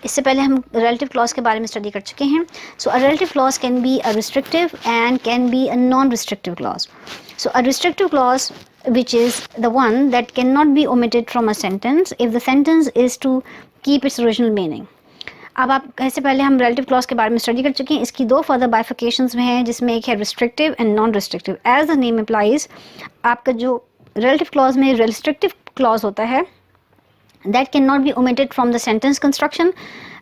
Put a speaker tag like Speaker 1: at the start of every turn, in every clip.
Speaker 1: इससे पहले हम रिलेटिव क्लॉज के बारे में स्टडी कर चुके हैं. So a relative clause can be a restrictive and can be a non restrictive clause. So a restrictive clause which is the one that cannot be omitted from a sentence if the sentence is to keep its original meaning. अब आप इससे पहले हम relative clause के बारे में study कर चुके हैं. इसकी दो फर्दर बाइफिकेशंस में हैं, जिसमें एक है restrictive and non restrictive. As the name applies, आपका जो रिलेटिव क्लॉज में रिस्ट्रिक्टिव क्लॉज होता है that cannot be omitted from the sentence construction,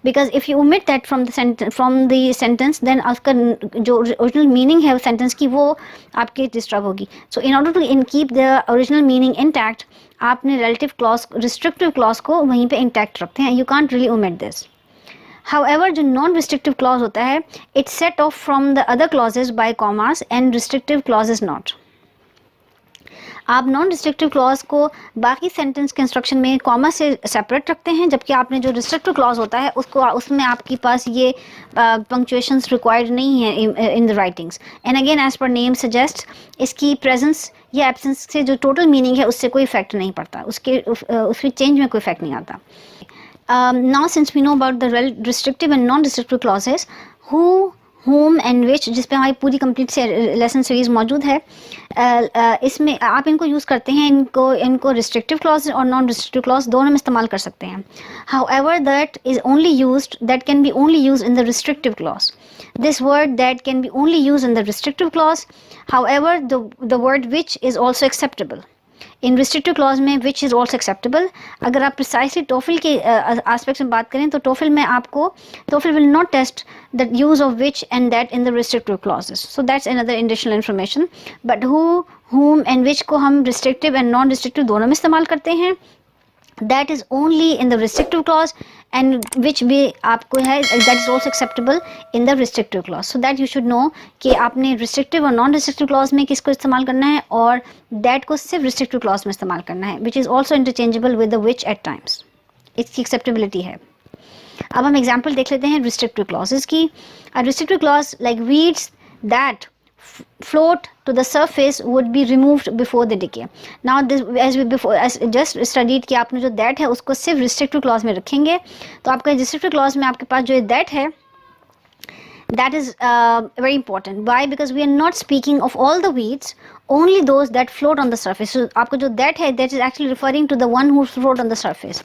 Speaker 1: because if you omit that from the sentence then आपका जो original meaning है sentence की वो आपके disturb होगी. So in order to keep the original meaning intact, आपने relative clause restrictive clause को वहीं पे intact रखते हैं. You can't really omit this. However, जो non restrictive clause होता है it's set off from the other clauses by commas and restrictive clause is not. आप नॉन रिस्ट्रिक्टिव क्लॉज को बाकी सेंटेंस कंस्ट्रक्शन में कॉमा से सेपरेट रखते हैं, जबकि आपने जो रिस्ट्रिक्टिव क्लॉज होता है उसको उसमें आपके पास ये पंक्चुएशंस रिक्वायर्ड नहीं है in the writings. And again as per name suggest, इसकी प्रेजेंस या एब्सेंस से जो टोटल मीनिंग है उससे कोई इफेक्ट नहीं पड़ता, उसके चेंज में कोई इफेक्ट नहीं आता. Now since we know about the restrictive and non restrictive clauses, who, whom and which, जिस पे हमारी पूरी कंप्लीट से लेसन सीरीज मौजूद है, इसमें आप इनको यूज़ करते हैं, इनको रिस्ट्रिक्टिव क्लॉज और नॉन रिस्ट्रिक्टिव क्लॉज दोनों में इस्तेमाल कर सकते हैं. However, that can be only used in the restrictive clause. This word that can be only used in the restrictive clause. However, the word which is also acceptable. In restrictive clause में which is also acceptable. अगर आप precisely TOEFL के aspects में बात करें तो TOEFL में आपको TOEFL will not test the use of which and that in the restrictive clauses. So that's another additional information. But who, whom and which को हम रिस्ट्रिक्टिव एंड नॉन रिस्ट्रिक्टिव दोनों में इस्तेमाल करते हैं. That is only in the restrictive clause, and which भी आपको है that is also acceptable in the restrictive clause. So that you should know कि आपने restrictive और non restrictive clause में किसको इस्तेमाल करना है और that को सिर्फ restrictive clause में इस्तेमाल करना है, which is also interchangeable with the which at times. इसकी acceptability है. अब हम example देख लेते हैं restrictive clauses की. A restrictive clause like weeds that float to the surface would be removed before the decay. Now this as just studied कि आपने जो that है उसको सिर्फ restrictive clause में रखेंगे, तो आपका restrictive clause में आपके पास जो that है that is very important. Why? Because we are not speaking of all the weeds, only those that float on the surface. So आपका जो that है that is actually referring to the one who float on the surface.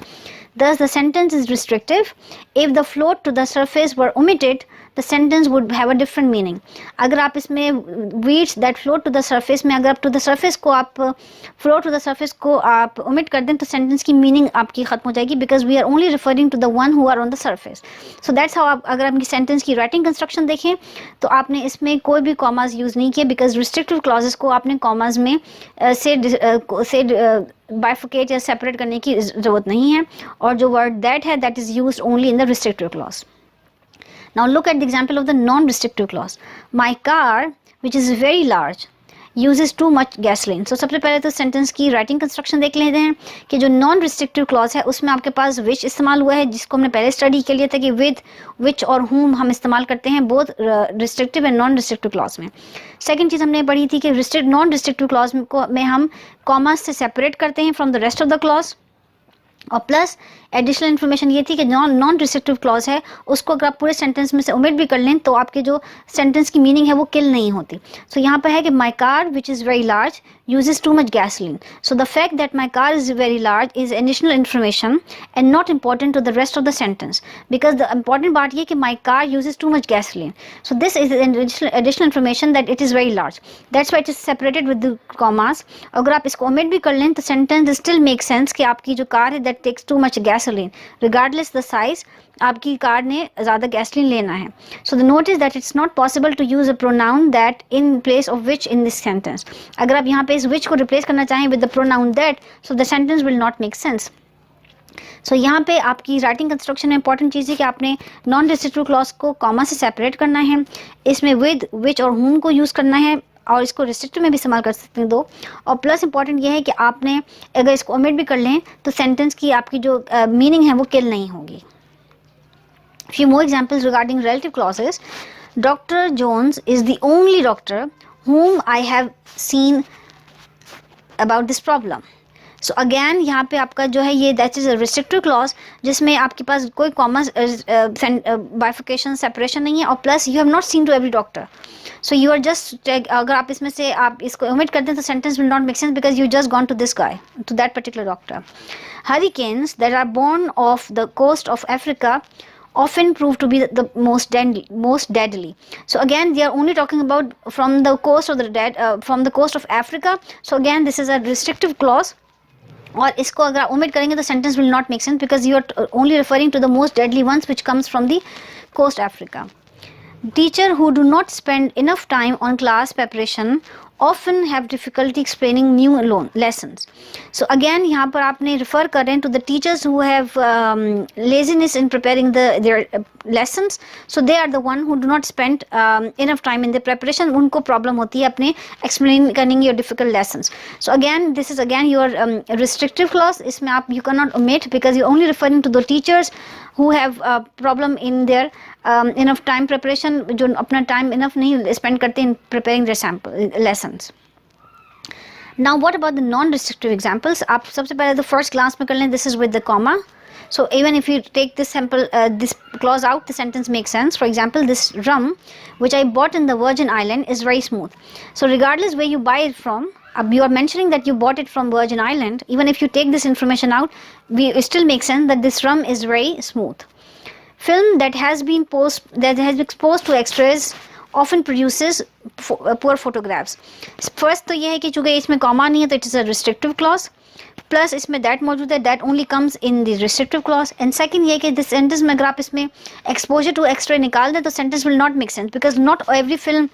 Speaker 1: Thus the sentence is restrictive. If the float to the surface were omitted, the sentence would have a different meaning. अगर आप इसमें weeds that float to the surface में अगर आप to the surface को आप float to the surface को आप omit कर दें तो sentence की meaning आपकी ख़त्म हो जाएगी, because we are only referring to the one who are on the surface. So that's how आप अगर आपकी sentence की writing construction देखें तो आपने इसमें कोई भी commas use नहीं किए, because restrictive clauses को आपने commas में से bifurcate या separate करने की ज़रूरत नहीं है, और जो word that है that is used only in the restrictive clause. Now look at the example of the non-restrictive clause. My car, which is very large, uses too much gasoline. So सबसे पहले तो सेंटेंस की writing construction देख लेते हैं कि जो non restrictive clause है उसमें आपके पास विच इस्तेमाल हुआ है, जिसको हमने पहले स्टडी कर लिया था कि विद, विच और whom हम इस्तेमाल करते हैं both restrictive and non restrictive clause में. सेकंड चीज़ हमने पढ़ी थी कि नॉन रिस्ट्रिक्टिव क्लॉज में हम कॉमास से सेपरेट करते हैं from the rest of the clause, और प्लस एडिशनल इन्फॉर्मेशन ये थी कि नॉन रिस्ट्रिक्टिव क्लॉज है उसको अगर आप पूरे सेंटेंस में से ओमिट भी कर लें तो आपके जो सेंटेंस की मीनिंग है वो किल नहीं होती. सो यहाँ पर है कि my car which is very large uses too much gasoline. So the fact that my car is very large is additional information and not important to the rest of the sentence, because the important part ये कि my car uses too much gasoline. So this is an additional information that it is very large. That's why it is separated with the commas. अगर आप इसको omit भी कर लें तो sentence still makes sense कि आपकी जो कार है that takes too much gasoline, regardless the size. आपकी कार ने ज़्यादा गैसोलीन लेना है. So the note is that it's not possible to use a pronoun that in place of which in this sentence. अगर आप यहाँ पे इस विच को रिप्लेस करना चाहें with the pronoun that, so the sentence will not make sense. So यहाँ पे आपकी राइटिंग कंस्ट्रक्शन में इंपॉर्टेंट चीज़ है कि आपने नॉन रिस्ट्रिक्टिव क्लॉज को कॉमा से सेपरेट करना है, इसमें विद, विच और whom को यूज़ करना है, और इसको रिस्ट्रिक्टिव में भी इस्तेमाल कर सकते हैं दो. और प्लस इंपॉर्टेंट ये है कि आपने अगर इसको ओमिट भी कर लें तो सेंटेंस की आपकी जो मीनिंग है वो किल नहीं होगी. Few more examples regarding relative clauses. Dr. Jones is the only doctor whom I have seen about this problem. So again यहाँ पे आपका जो है ये that is a restrictive clause, जिसमें आपके पास कोई कॉमन बाइफिकेशन सेपरेशन नहीं है, और plus you have not seen to every doctor, so you are just, अगर आप इसमें से आप इसको ओमिट करते हैं तो sentence will not make sense because you just gone to this guy, to that particular doctor. Hurricanes that are born off the coast of Africa often prove to be the most deadly. So again, they are only talking about from the coast of from the coast of Africa. So again, this is a restrictive clause. और इसको अगर आप omit करेंगे तो sentence will not make sense because you are only referring to the most deadly ones which comes from the coast Africa. Teacher who do not spend enough time on class preparation often have difficulty explaining new lessons. So again यहाँ पर आपने refer कर रहे हैं to the teachers who have laziness in preparing their lessons. So they are the one who do not spend enough time in the preparation. उनको problem होती है अपने explain करने your difficult lessons. So again this is again your restrictive clause. इसमें आप you cannot omit because you are only referring to the teachers who have a problem in their enough time preparation, जो अपना time enough नहीं spend करते in preparing their sample lessons. Now what about the non-restrictive examples? आप सबसे पहले तो first class में कर लें, this is with the comma. So even if you take this sample, this clause out, the sentence makes sense. For example, this rum which I bought in the Virgin Island is very smooth. So regardless where you buy it from, you are mentioning that you bought it from Virgin Island. Even if you take this information out, it still makes sense that this rum is very smooth. Film that has been exposed to X-rays often produces poor photographs. First तो ये है कि चूँकि इसमें comma नहीं है तो it is a restrictive clause. Plus इसमें that मौजूद है, that only comes in the restrictive clause. And second ये है कि this sentence में अगर आप इसमें exposure to X-ray निकाल दें तो sentence will not make sense because not every film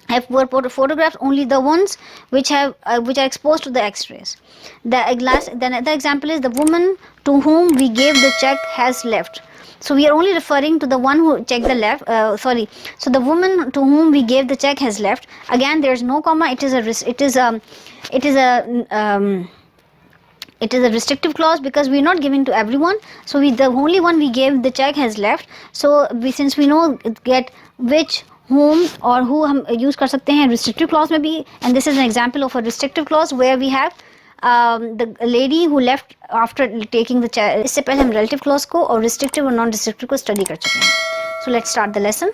Speaker 1: have poor photographs, only the ones which are exposed to the X-rays. Another example is the woman to whom we gave the check has left. So we are only referring to the one who checked the left. So the woman to whom we gave the check has left. Again, there is no comma. It is a restrictive clause because we are not giving to everyone. So the only one we gave the check has left. So since we know get which, whom और who हम use कर सकते हैं restrictive clause में भी, and this is an example of a restrictive clause where we have the lady who left after taking the chair. इससे पहले हम relative clause को और restrictive और non-restrictive को study कर चुके हैं. So let's start the lesson.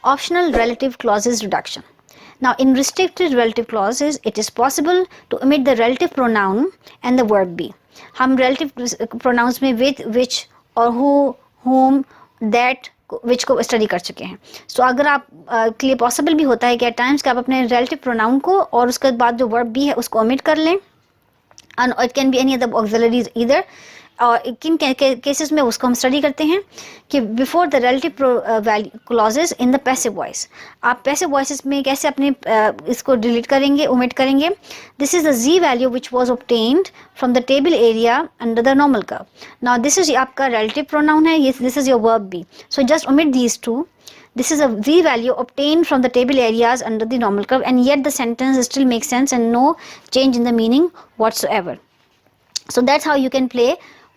Speaker 1: Optional relative clauses reduction. Now in restricted relative clauses, it is possible to omit the relative pronoun and the verb be. हम relative pronouns में with, which और who, whom, that, which को study कर चुके हैं. सो अगर आप के लिए पॉसिबल भी होता है कि एट टाइम्स कि आप अपने रिलेटिव प्रोनाउन को और उसके बाद जो वर्ब भी है उसको ओमिट कर लें, and it can be any other auxiliaries either. और किन केसेस में उसको हम स्टडी करते हैं कि before the relative clauses in the passive voice. आप पैसिव वॉइसेस में कैसे अपने इसको डिलीट करेंगे, ओमिट करेंगे. This is the G value which was obtained from the table area under the normal curve. Now this is आपका relative pronoun है, this is your verb be. So just omit these two. This is a z value obtained from the table areas under the normal curve, and yet the sentence still makes sense and no change in the meaning whatsoever. So that's how you can play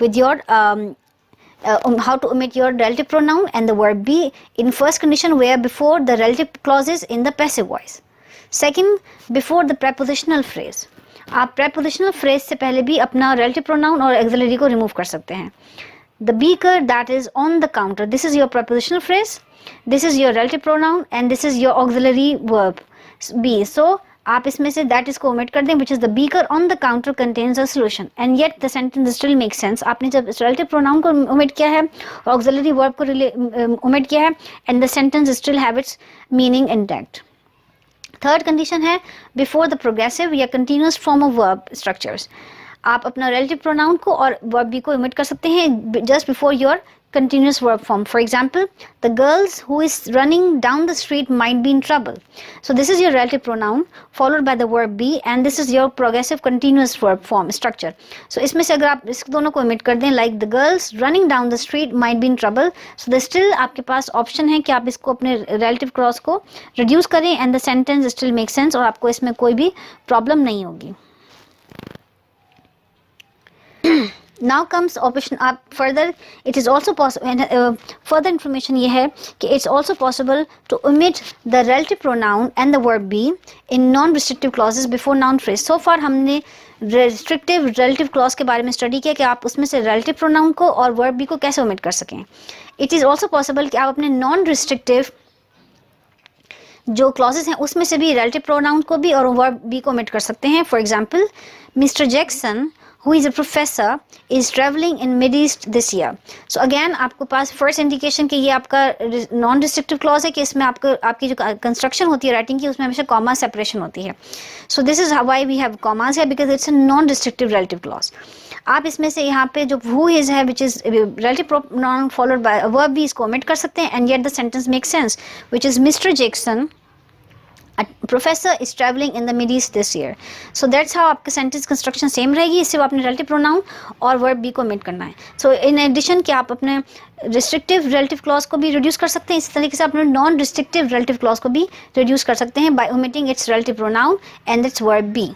Speaker 1: with your how to omit your relative pronoun and the verb be in first condition where before the relative clause is in the passive voice. Second, before the prepositional phrase. आप prepositional phrase से पहले भी अपना relative pronoun और auxiliary को remove कर सकते हैं. The beaker that is on the counter. This is your prepositional phrase. This is your relative pronoun and this is your auxiliary verb be. So आप इसमें से that is को omit कर दें, which is the beaker on the counter contains a solution, and yet the sentence still makes sense. आपने जब relative pronoun को omit किया है और auxiliary verb को omit किया है, and the sentence still have its meaning intact. Third condition है before the progressive या continuous form of verb structures. आप अपना relative pronoun को और verb भी को omit कर सकते हैं just before your continuous verb form. For example, the girls who is running down the street might be in trouble. So this is your relative pronoun followed by the verb be, and this is your progressive continuous verb form structure. So इसमें से अगर आप इस दोनों को omit कर दें, like the girls running down the street might be in trouble, so the still आपके पास option है कि आप इसको अपने relative clause को reduce करें and the sentence still makes sense और आपको इसमें कोई भी problem नहीं होगी. नाउ कम्स ऑप्शन आप further, it is also possible, further information ये है कि it's also possible to omit the relative pronoun and the verb be in non restrictive clauses before noun phrase. So far हमने restrictive relative clause के बारे में study किया कि आप उसमें से रिलेटिव प्रोनाउन को और वर्ब बी को कैसे ओमिट कर सकें। इट इज़ ऑल्सो पॉसिबल कि आप अपने नॉन रिस्ट्रिक्टिव जो क्लॉजेस हैं उसमें से भी रिलेटिव प्रोनाउन को भी और वर्ब बी को ओमिट कर सकते हैं। For example, mister Jackson who is a professor is traveling in Mid East this year। So again आपको पास फर्स्ट इंडिकेशन कि ये आपका नॉन रिस्ट्रिक्टिव क्लॉज है कि इसमें आपको आपकी जो कंस्ट्रक्शन होती है राइटिंग की उसमें हमेशा कॉमा सेपरेशन होती है। So this is why we have commas है, because it's a non restrictive relative clause. आप इसमें से यहाँ पे जो हु इज है which is relative pronoun followed by verb भी इसको ओमिट कर सकते हैं and yet the sentence make sense, which is mister Jackson A professor is traveling in the Mid East this year। So that's how आपके sentence construction same रहेगी। इससे आपने relative pronoun और verb B को omit करना है। So in addition कि आप अपने restrictive relative clause को भी reduce कर सकते हैं, इसी तरीके से अपने non restrictive relative clause को भी reduce कर सकते हैं by omitting its relative pronoun and its verb B।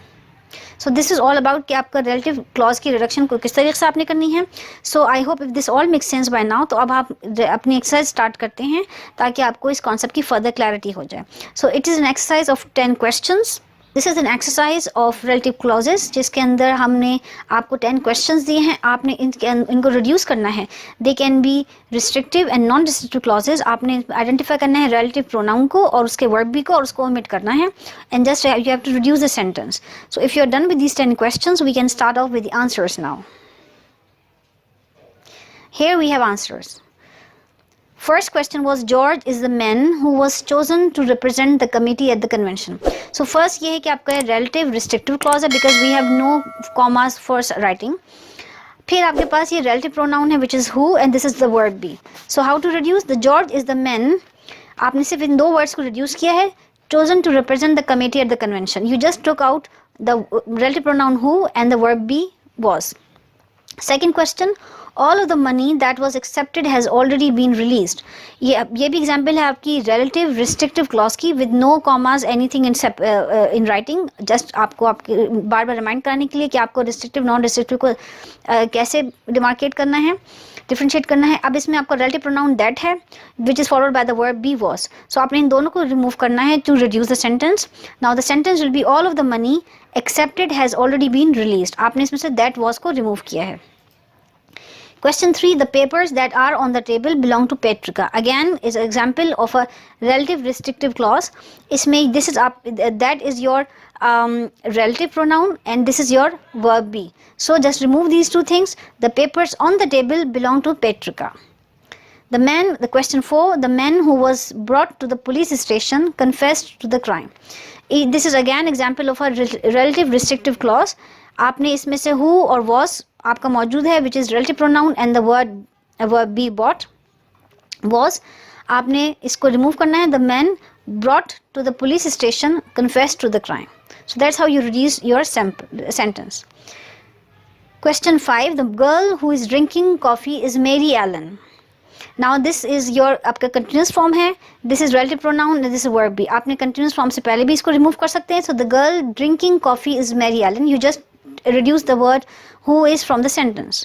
Speaker 1: So this is all about कि आपका रिलेटिव क्लॉज की रिडक्शन को किस तरीके से आपने करनी है। So I hope if this all make sense by now. तो अब आप अपनी एक्सरसाइज स्टार्ट करते हैं ताकि आपको इस कॉन्सेप्ट की फर्दर क्लैरिटी हो जाए। So it is an exercise of 10 questions. This is an exercise of relative clauses जिसके अंदर हमने आपको 10 क्वेश्चंस दिए हैं, आपने इनको रिड्यूस करना है। They can be restrictive and non restrictive clauses. आपने आइडेंटिफाई करना है रिलेटिव प्रोनाउन को और उसके वर्ब बी को और उसको ओमिट करना है and just you have to reduce the sentence. So if you are done with these 10 questions we can start off with the answers now. Here we have answers. First question was George is the man who was chosen to represent the committee at the convention। So first ये है कि आपका relative restrictive clause है because we have no commas for writing। फिर आपके पास ये relative pronoun है which is who and this is the verb be। So how to reduce? The George is the man, आपने सिर्फ इन दो words को reduce किया है। chosen to represent the committee at the convention, you just took out the relative pronoun who and the verb be was। Second question, all of the money that was accepted has already been released। ये भी example है आपकी relative restrictive clause की with no commas anything in writing। just आपको आपके बार बार remind कराने के लिए कि आपको restrictive non restrictive को कैसे demarcate करना है, differentiate करना है। अब इसमें आपका relative pronoun that है which is followed by the verb be was। so आपने इन दोनों को remove करना है to reduce the sentence। now the sentence will be all of the money accepted has already been released। आपने इसमें से that was को remove किया है। Question 3, the papers that are on the table belong to Petrika। Again is an example of a relative restrictive clause। इसमें this is up, that is your relative pronoun and this is your verb be। so just remove these two things। the papers on the table belong to Petrika। the question 4, the man who was brought to the police station confessed to the crime। this is again example of a relative restrictive clause। आपने इसमें से who और was आपका मौजूद है which is relative pronoun and the verb be brought was। आपने इसको remove करना है। the man brought to the police station confessed to the crime। so that's how you reduce your sentence। question 5, the girl who is drinking coffee is Mary Allen। now this is your आपका continuous form है, this is relative pronoun and this is verb be। आपने continuous form से पहले भी इसको remove कर सकते हैं। so the girl drinking coffee is Mary Allen, you just reduce the word who is from the sentence।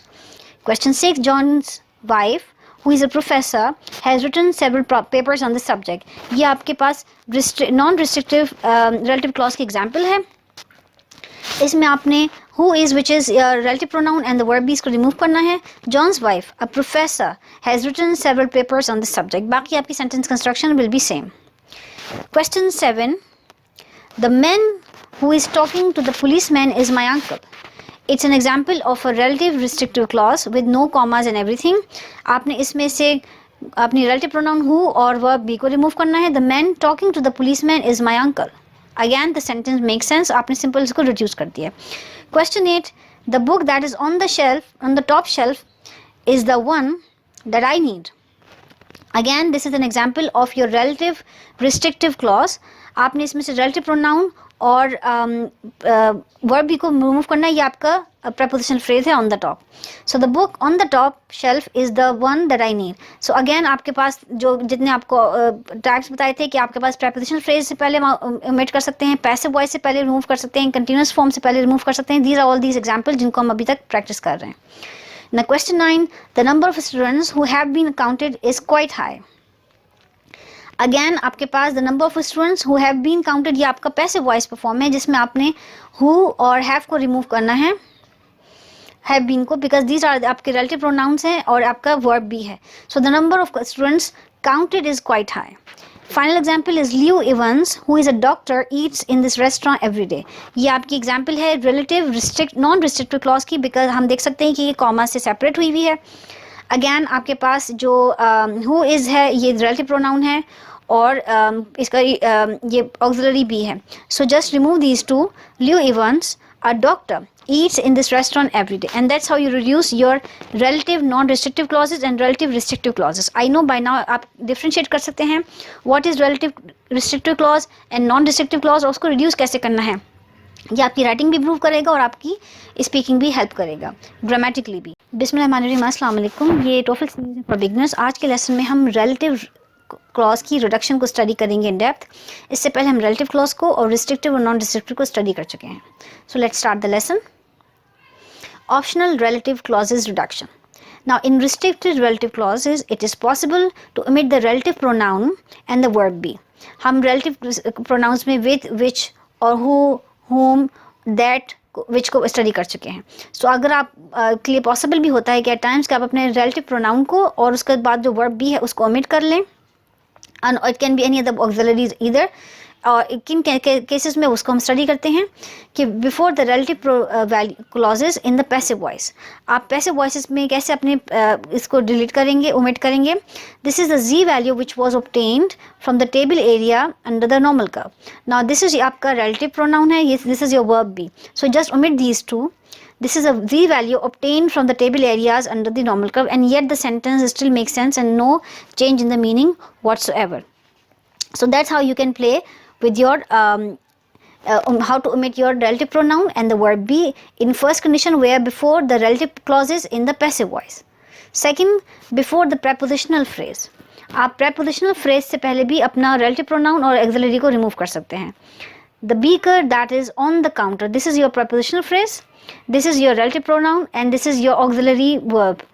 Speaker 1: question 6, John's wife who is a professor has written several papers on the subject। ये आपके पास non restrictive relative clause की example है। इसमें आपने who is which is relative pronoun and the verb be इसको remove करना है। John's wife a professor has written several papers on the subject। बाकी आपकी sentence construction will be same। question 7, the man who is talking to the policeman is my uncle। it's an example of a relative restrictive clause with no commas and everything। आपने इसमें से अपनी relative pronoun who और verb be को remove करना है। the man talking to the policeman is my uncle। again the sentence makes sense, आपने simple इसको reduce कर दिया। question 8, the book that is on the top shelf is the one that I need। again this is an example of your relative restrictive clause। आपने इसमें से relative pronoun और verb भी को remove करना है। ये आपका prepositional phrase है on the top। so the book on the top shelf is the one that I need। so again आपके पास जो जितने आपको tags बताए थे कि आपके पास prepositional phrase से पहले omit कर सकते हैं, passive voice से पहले remove कर सकते हैं, continuous form से पहले remove कर सकते हैं। these are all these examples जिनको हम अभी तक practice कर रहे हैं। Now question 9, the number of students who have been counted is quite high. Again आपके पास the number of students who have been counted, ये आपका पैसिव वॉइस पर फॉर्म है जिसमें आपने हु और हैव को रिमूव करना है, हैव बीन को, बिकॉज दीज आर आपके रिलेटिव प्रोनाउंस हैं और आपका वर्ब भी है. So the number of students counted is quite high. Final example is Leo Evans who is a doctor Yeats in this restaurant every day. ये आपकी example है relative non restrictive clause की, because हम देख सकते हैं कि ये कॉमा से सेपरेट हुई हुई है. अगैन आपके पास जो हु इज़ है ये रिलेटिव प्रोनाउन है और इसका ये ऑक्सिलरी भी है. So just remove these two. Leo Evans a doctor eats in this restaurant every day, and that's how you reduce your relative non-restrictive clauses and relative restrictive clauses. I know by now आप differentiate कर सकते हैं what is relative restrictive clause and non-restrictive clause, और उसको reduce कैसे करना है. ये आपकी राइटिंग भी इम्प्रूव करेगा और आपकी स्पीकिंग भी हेल्प करेगा, ग्रामेटिकली भी. बिस्मिल्लाहिर्रहमानिर्रहीम, अस्सलाम वालेकुम. ये टोफल सीरीज फॉर बिगिनर्स. आज के लेसन में हम रिलेटिव क्लॉज की रिडक्शन को स्टडी करेंगे इन डेप्थ. इससे पहले हम रिलेटिव क्लॉज को और रिस्ट्रिक्टिव और नॉन रिस्ट्रिक्टिव को स्टडी कर चुके हैं. So let's start the lesson. Optional relative clauses reduction. Now in restricted relative clauses it is possible to omit the relative pronoun and the verb be. हम relative pronouns में with, which और who, whom, that, which को study कर चुके हैं. सो अगर आप के लिए पॉसिबल भी होता है कि एट टाइम्स कि आप अपने relative pronoun को और उसके बाद जो verb be है उसको omit कर लें, and it can be any other auxiliaries either. और किन केसेस में उसको हम स्टडी करते हैं कि before the relative clauses in the passive voice. आप पैसिव वॉइसेस में कैसे अपने इसको डिलीट करेंगे, ओमिट करेंगे. This is the G value which was obtained from the table area under the normal curve. Now this is आपका relative pronoun है, this is your verb be. So just omit these two. This is a z value obtained from the table areas under the normal curve, and yet the sentence still makes sense and no change in the meaning whatsoever. So that's how you can play with your how to omit your relative pronoun and the verb be in first condition where before the relative clauses in the passive voice. Second, before the prepositional phrase. आप prepositional phrase से पहले भी अपना relative pronoun और auxiliary को remove कर सकते हैं. The beaker that is on the counter. This is your prepositional phrase. This is your relative pronoun and this is your auxiliary verb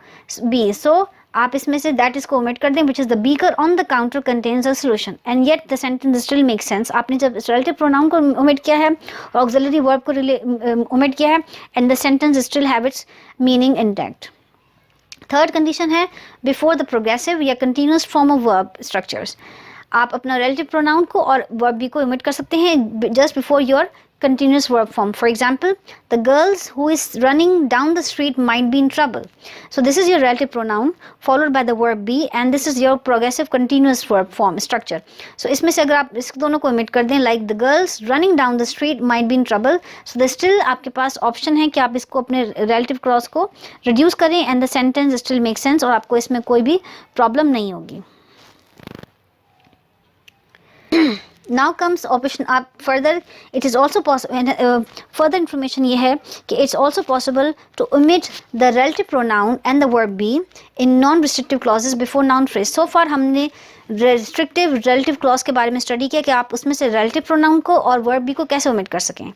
Speaker 1: be. So आप इसमें से that is को omit कर दें, which is the beaker on the counter contains a solution, and yet the sentence still makes sense. आपने जब relative pronoun को omit किया है और auxiliary verb को omit किया है, and the sentence still have its meaning intact. Third condition है before the progressive या continuous form of verb structures. आप अपना relative pronoun को और verb be को omit कर सकते हैं just before your continuous verb form. For example, the girls who is running down the street might be in trouble. So this is your relative pronoun followed by the verb be, and this is your progressive continuous verb form structure. So इसमें से अगर आप इस दोनों को omit कर दें, like the girls running down the street might be in trouble, so there still आपके पास option है कि आप इसको अपने relative clause को reduce करें and the sentence still makes sense और आपको इसमें कोई भी problem नहीं होगी. Now comes option up further. It is also possible. Further information ये है कि it's also possible to omit the relative pronoun and the verb be in non-restrictive clauses before noun phrase. So far हमने restrictive relative clause के बारे में study किया कि आप उसमें से relative pronoun को और verb be को कैसे omit कर सकें.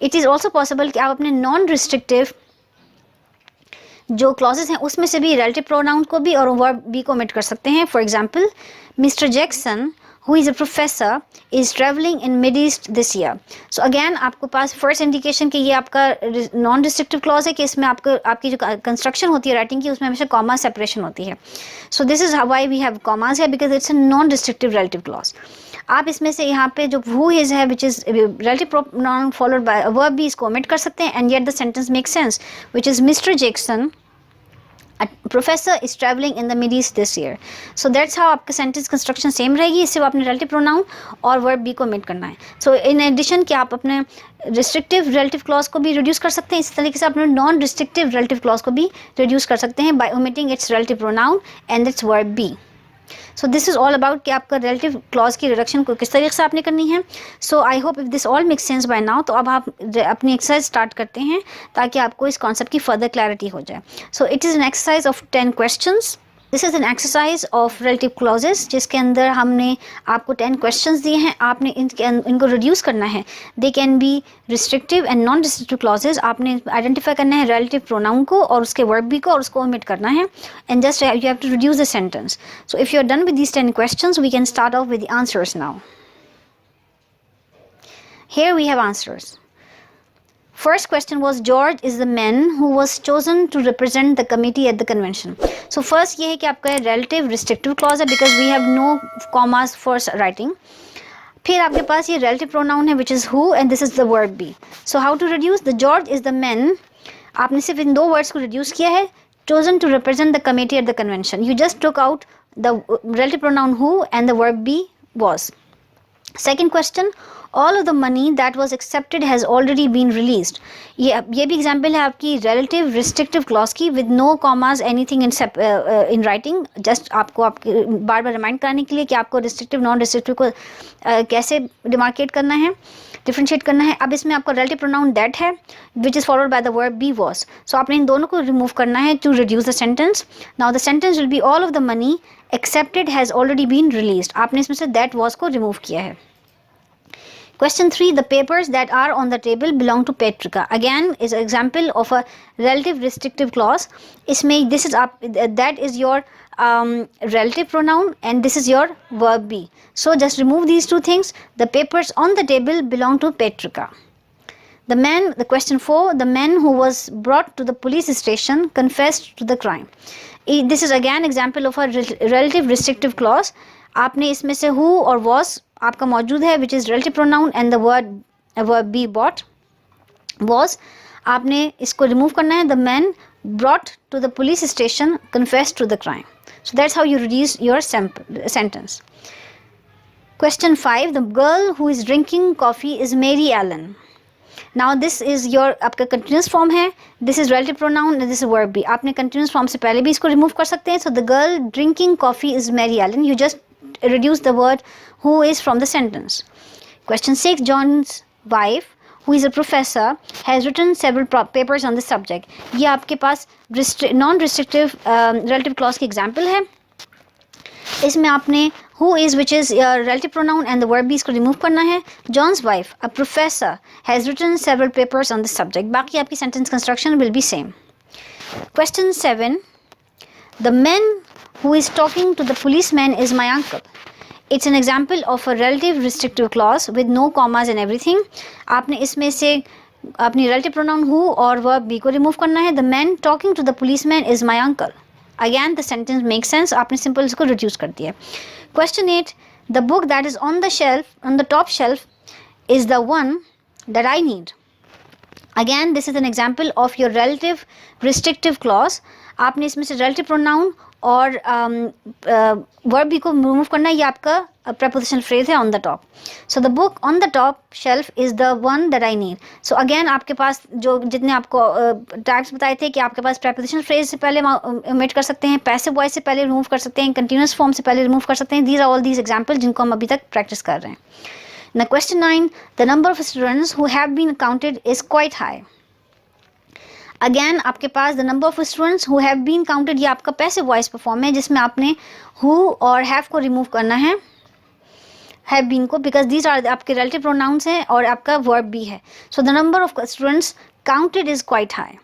Speaker 1: It is also possible कि आप अपने non-restrictive जो clauses हैं उसमें से भी relative pronoun को भी और verb be को omit कर सकते हैं. For example, Mr. Jackson who is a professor is traveling in Mid East this year. So again आपको पास first indication कि ये आपका non restrictive clause है कि इसमें आपकी जो construction होती है writing की उसमें हमेशा comma separation होती है. So this is why we have commas here because it's a non restrictive relative clause. आप इसमें से यहाँ पे जो who is है which is relative pronoun followed by a verb be इसको omit कर सकते हैं and yet the sentence makes sense which is Mr. Jackson a professor is traveling in the Mid East this year. So that's how आपका sentence construction same रहेगी. इससे आपने relative pronoun और verb be को omit करना है. So in addition कि आप अपने restrictive relative clause को भी reduce कर सकते हैं, इसी तरीके से अपने non restrictive relative clause को भी reduce कर सकते हैं by omitting its relative pronoun and its verb be. So this is all about कि आपका relative clause की reduction को किस तरीके से आपने करनी है. So I hope if this all makes sense by now. तो अब आप अपनी exercise start करते हैं ताकि आपको इस concept की further clarity हो जाए. So it is an exercise of 10 questions. This is an exercise of relative clauses जिसके अंदर हमने आपको 10 क्वेश्चंस दिए हैं, आपने इनको रिड्यूस करना है. They can be restrictive and non restrictive clauses. आपने आइडेंटिफाई करना है रिलेटिव प्रोनाउन को और उसके वर्ब भी को और उसको ओमिट करना है, and just you have to reduce the sentence. So if you are done with these 10 questions we can start off with the answers now. Here we have answers. First question was George is the man who was chosen to represent the committee at the convention. So first ये है कि आपका relative restrictive clause है because we have no commas for writing. फिर आपके पास ये relative pronoun है which is who and this is the verb be. So how to reduce? The George is the man. आपने सिर्फ इन दो words को reduce किया है. Chosen to represent the committee at the convention. You just took out the relative pronoun who and the verb be was. Second question, all of the money that was accepted has already been released. ये भी example है आपकी relative restrictive clause की with no commas anything in writing. Just आपको आपके बार बार remind कराने के लिए कि आपको restrictive non restrictive को कैसे डिमार्केट करना है, डिफ्रेंशिएट करना है. अब इसमें आपका relative pronoun that है which is followed by the verb be was. So आपने इन दोनों को रिमूव करना है to reduce the sentence. Now the sentence will be all of the money accepted has already been released. आपने इसमें से that was को रिमूव किया है. Question 3, the papers that are on the table belong to Petrika. Again is an example of a relative restrictive clause. इसमें this is that is your relative pronoun and this is your verb be. So just remove these two things. The papers on the table belong to Petrika. The question 4, the man who was brought to the police station confessed to the crime. This is again example of a relative restrictive clause. आपने इसमें से who और was आपका मौजूद है which is relative pronoun and the verb be brought was. आपने इसको remove करना है. The man brought to the police station confessed to the crime. So that's how you reduce your sentence. Question 5, the girl who is drinking coffee is Mary Allen. Now this is your आपका continuous form है, this is relative pronoun and this is verb be. आपने continuous form से पहले भी इसको remove कर सकते हैं. So the girl drinking coffee is Mary Allen. You just reduce the word who is from the sentence. Question 6, John's wife who is a professor has written several papers on the subject. ये आपके पास non-restrictive relative clause की example है. इसमें आपने who is which is relative pronoun and the verb be इसको remove करना है. John's wife, a professor, has written several papers on the subject. बाकी आपकी sentence construction will be same. Question 7, the man who is talking to the policeman is my uncle. It's an example of a relative restrictive clause with no commas and everything. आपने इसमें से अपनी relative pronoun who और verb be को remove करना है. The man talking to the policeman is my uncle. Again the sentence makes sense. आपने simple इसको reduce कर दिया. Question 8, the book that is on the top shelf is the one that I need. Again this is an example of your relative restrictive clause. आपने इसमें से relative pronoun और verb भी को रिमूव करना है. ये आपका prepositional phrase है on the top. So the book on the top shelf is the one that I need. So again आपके पास जो जितने आपको types बताए थे कि आपके पास prepositional phrase से पहले omit कर सकते हैं, passive voice से पहले remove कर सकते हैं, continuous form से पहले remove कर सकते हैं. These are all these examples जिनको हम अभी तक practice कर रहे हैं. Now question 9, the number of students who have been counted is quite high. Again आपके पास the number of students who have been counted ये आपका passive voice form है जिसमें आपने who और have को remove करना है, have been को, because these are आपके relative pronouns हैं और आपका verb भी है. So the number of students counted is quite high.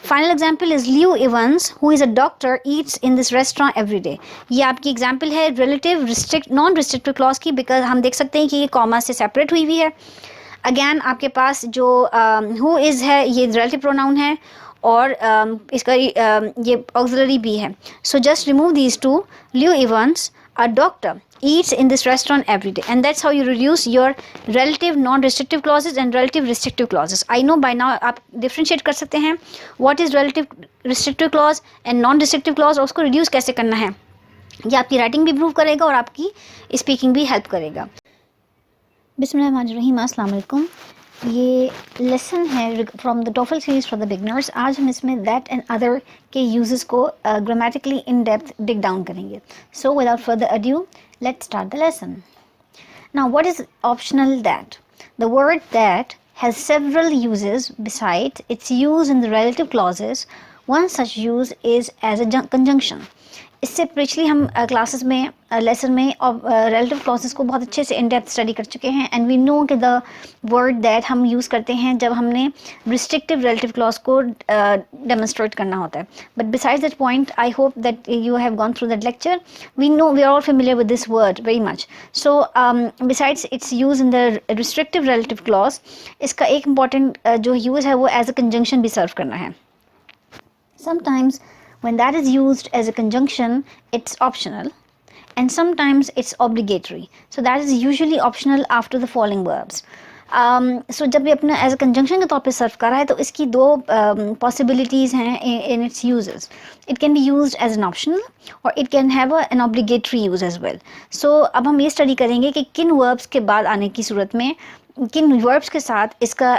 Speaker 1: Final example is Leo Evans who is a doctor eats in this restaurant every day. ये आपकी example है relative non-restrictive clause की, because हम देख सकते हैं कि ये comma से separate हुई है. अगैन आपके पास जो who is है ये relative pronoun है और इसका ये auxiliary भी है. So just remove these two. Leo Evans, a doctor, eats in this restaurant every day, and that's how you reduce your relative non-restrictive clauses and relative restrictive clauses. I know by now आप differentiate कर सकते हैं what is relative restrictive clause and non-restrictive clause और उसको reduce कैसे करना है. ये आपकी writing भी improve करेगा और आपकी speaking भी help करेगा. बिस्मिल्लाहिर्रहमानिर्रहीम, अस्सलाम वालेकुम. ये लेसन है from the TOEFL series for the beginners. आज हम इसमें दैट एंड अदर के यूजेस को grammatically in depth dig down करेंगे. So without further adieu let's start the lesson. Now what is optional that? The word that has several uses besides its use in the relative clauses. One such use is as a conjunction. इससे पिछली हम classes में lesson में relative clauses को बहुत अच्छे से in depth study कर चुके हैं एंड वी नो कि द वर्ड दैट हम यूज़ करते हैं जब हमने रिस्ट्रिक्टिव रिलेटिव क्लॉज को डेमोन्स्ट्रेट करना होता है. But besides that point I hope that you have gone through that lecture. We know we are all familiar with this word very much. So besides its use in the restrictive relative clause, इसका एक important जो use है वो as a conjunction भी सर्व करना है. Sometimes when that is used as a conjunction, it's optional and sometimes it's obligatory. So that is usually optional after the following verbs. So जब ये अपना एज अ कंजंक्शन के तौर पे सर्व कर रहा है तो इसकी दो पॉसिबिलिटीज़ हैं in its uses. It can be used as an optional और it can have an obligatory use as well. So अब हम ये स्टडी करेंगे कि किन वर्ब्स के बाद आने की सूरत में किन वर्ब्स के साथ इसका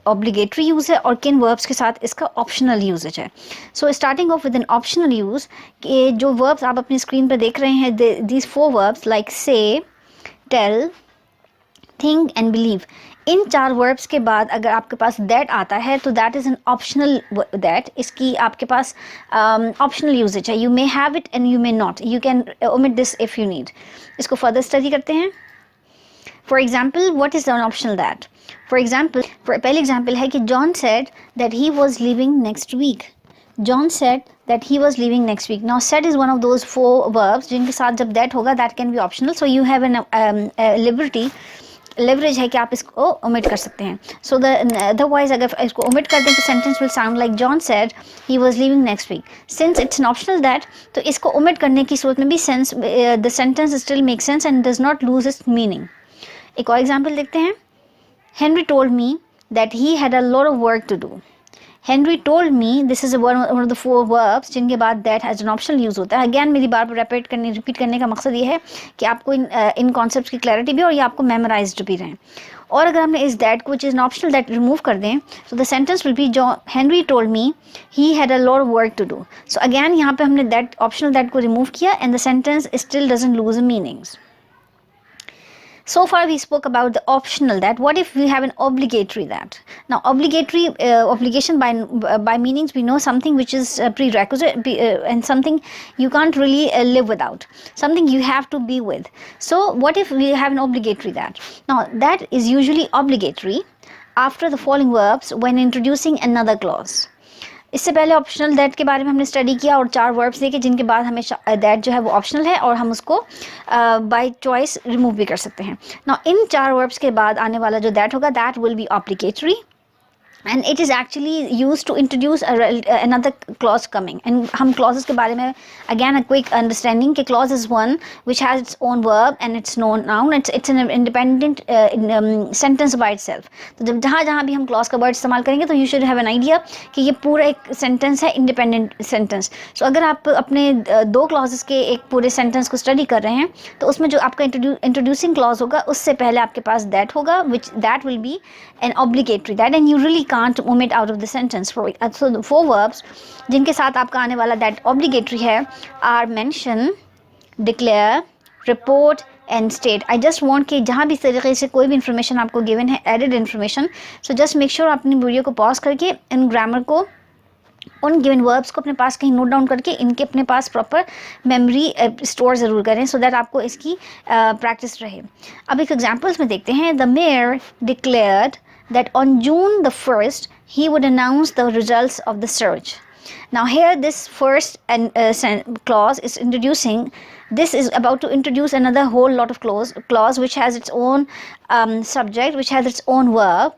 Speaker 1: ऑब्लिगेटरी यूज़ है और किन वर्ब्स के साथ इसका ऑप्शनल यूजेज है. So starting of with an optional use, कि जो वर्ब्स आप अपनी स्क्रीन पर देख रहे हैं, these 4 verbs like say, tell, think and believe, in 4 verbs के बाद अगर आपके पास दैट आता है तो that is an optional that. इसकी आपके पास ऑप्शनल यूजेज है. You may have it and you may not. You can omit this if you need. इसको फर्दर स्टडी करते हैं. For example, what is an optional that? For example, पहले example है कि John said that he was leaving next week. John said that he was leaving next week. Now, said is one of those 4 verbs जिनके साथ जब that होगा that can be optional. So you have an leverage है कि आप इसको omit कर सकते हैं. So otherwise अगर इसको omit कर दें तो sentence will sound like John said he was leaving next week. Since it's an optional that, तो इसको omit करने की सूरत में भी the sentence still makes sense and does not lose its meaning. एक और एग्जाम्पल देखते हैं. Henry told me that he had a lot of work to do. Henry told me, this is one of the 4 verbs जिनके बाद that has an optional use होता है. Again मेरी बार repeat करने का मकसद ये है कि आपको इन कॉन्सेप्ट की क्लैरिटी भी और ये आपको मेमोराइज्ड भी रहें. और अगर हमने इस दैट को, which is an optional that, remove कर दें तो the sentence will be Henry told me he had a lot of work to do. So again यहाँ पे हमने दैट ऑप्शनल दैट को रिमूव किया and the sentence still doesn't lose the meanings. So far we spoke about the optional that. What if we have an obligatory that? Now obligatory, obligation by meanings, we know something which is prerequisite and something you can't really live without, something you have to be with. So what if we have an obligatory that? Now that is usually obligatory after the following verbs when introducing another clause. इससे पहले optional that के बारे में हमने study किया और 4 verbs देखे जिनके बाद हमें दैट जो है वो ऑप्शनल है और हम उसको बाय चॉइस रिमूव भी कर सकते हैं. नाउ इन 4 वर्ब्स के बाद आने वाला जो दैट होगा that will be obligatory and it is actually used to introduce another clause coming. And हम clauses के बारे में again a quick understanding कि clause is one which has its own verb and its own noun. It's an independent sentence by itself. तो जब जहाँ भी हम clause का word इस्तेमाल करेंगे तो you should have an idea कि ये पूरा एक sentence है, independent sentence. So अगर आप अपने 2 clauses के एक पूरे sentence को study कर रहे हैं तो उसमें जो आपका introducing clause होगा उससे पहले आपके पास that होगा, which that will be an obligatory that, and you really can't omit out of the sentence. So the 4 verbs जिनके साथ आपका आने वाला that obligatory है are mention, declare, report and state. I just want कि जहाँ भी इस तरीके से कोई भी information आपको given है, added information, so just make sure अपनी वीडियो को pause करके इन grammar को, उन गिवन वर्ब्स को अपने पास कहीं नोट डाउन करके इनके अपने पास प्रॉपर मेमोरी स्टोर ज़रूर करें सो दैट आपको इसकी प्रैक्टिस रहे. अब एक एग्जांपल्स में देखते हैं. The mayor declared that on June the 1st he would announce the results of the search. Now here this first clause is introducing, this is about to introduce another whole lot of clause which has its own subject, which has its own verb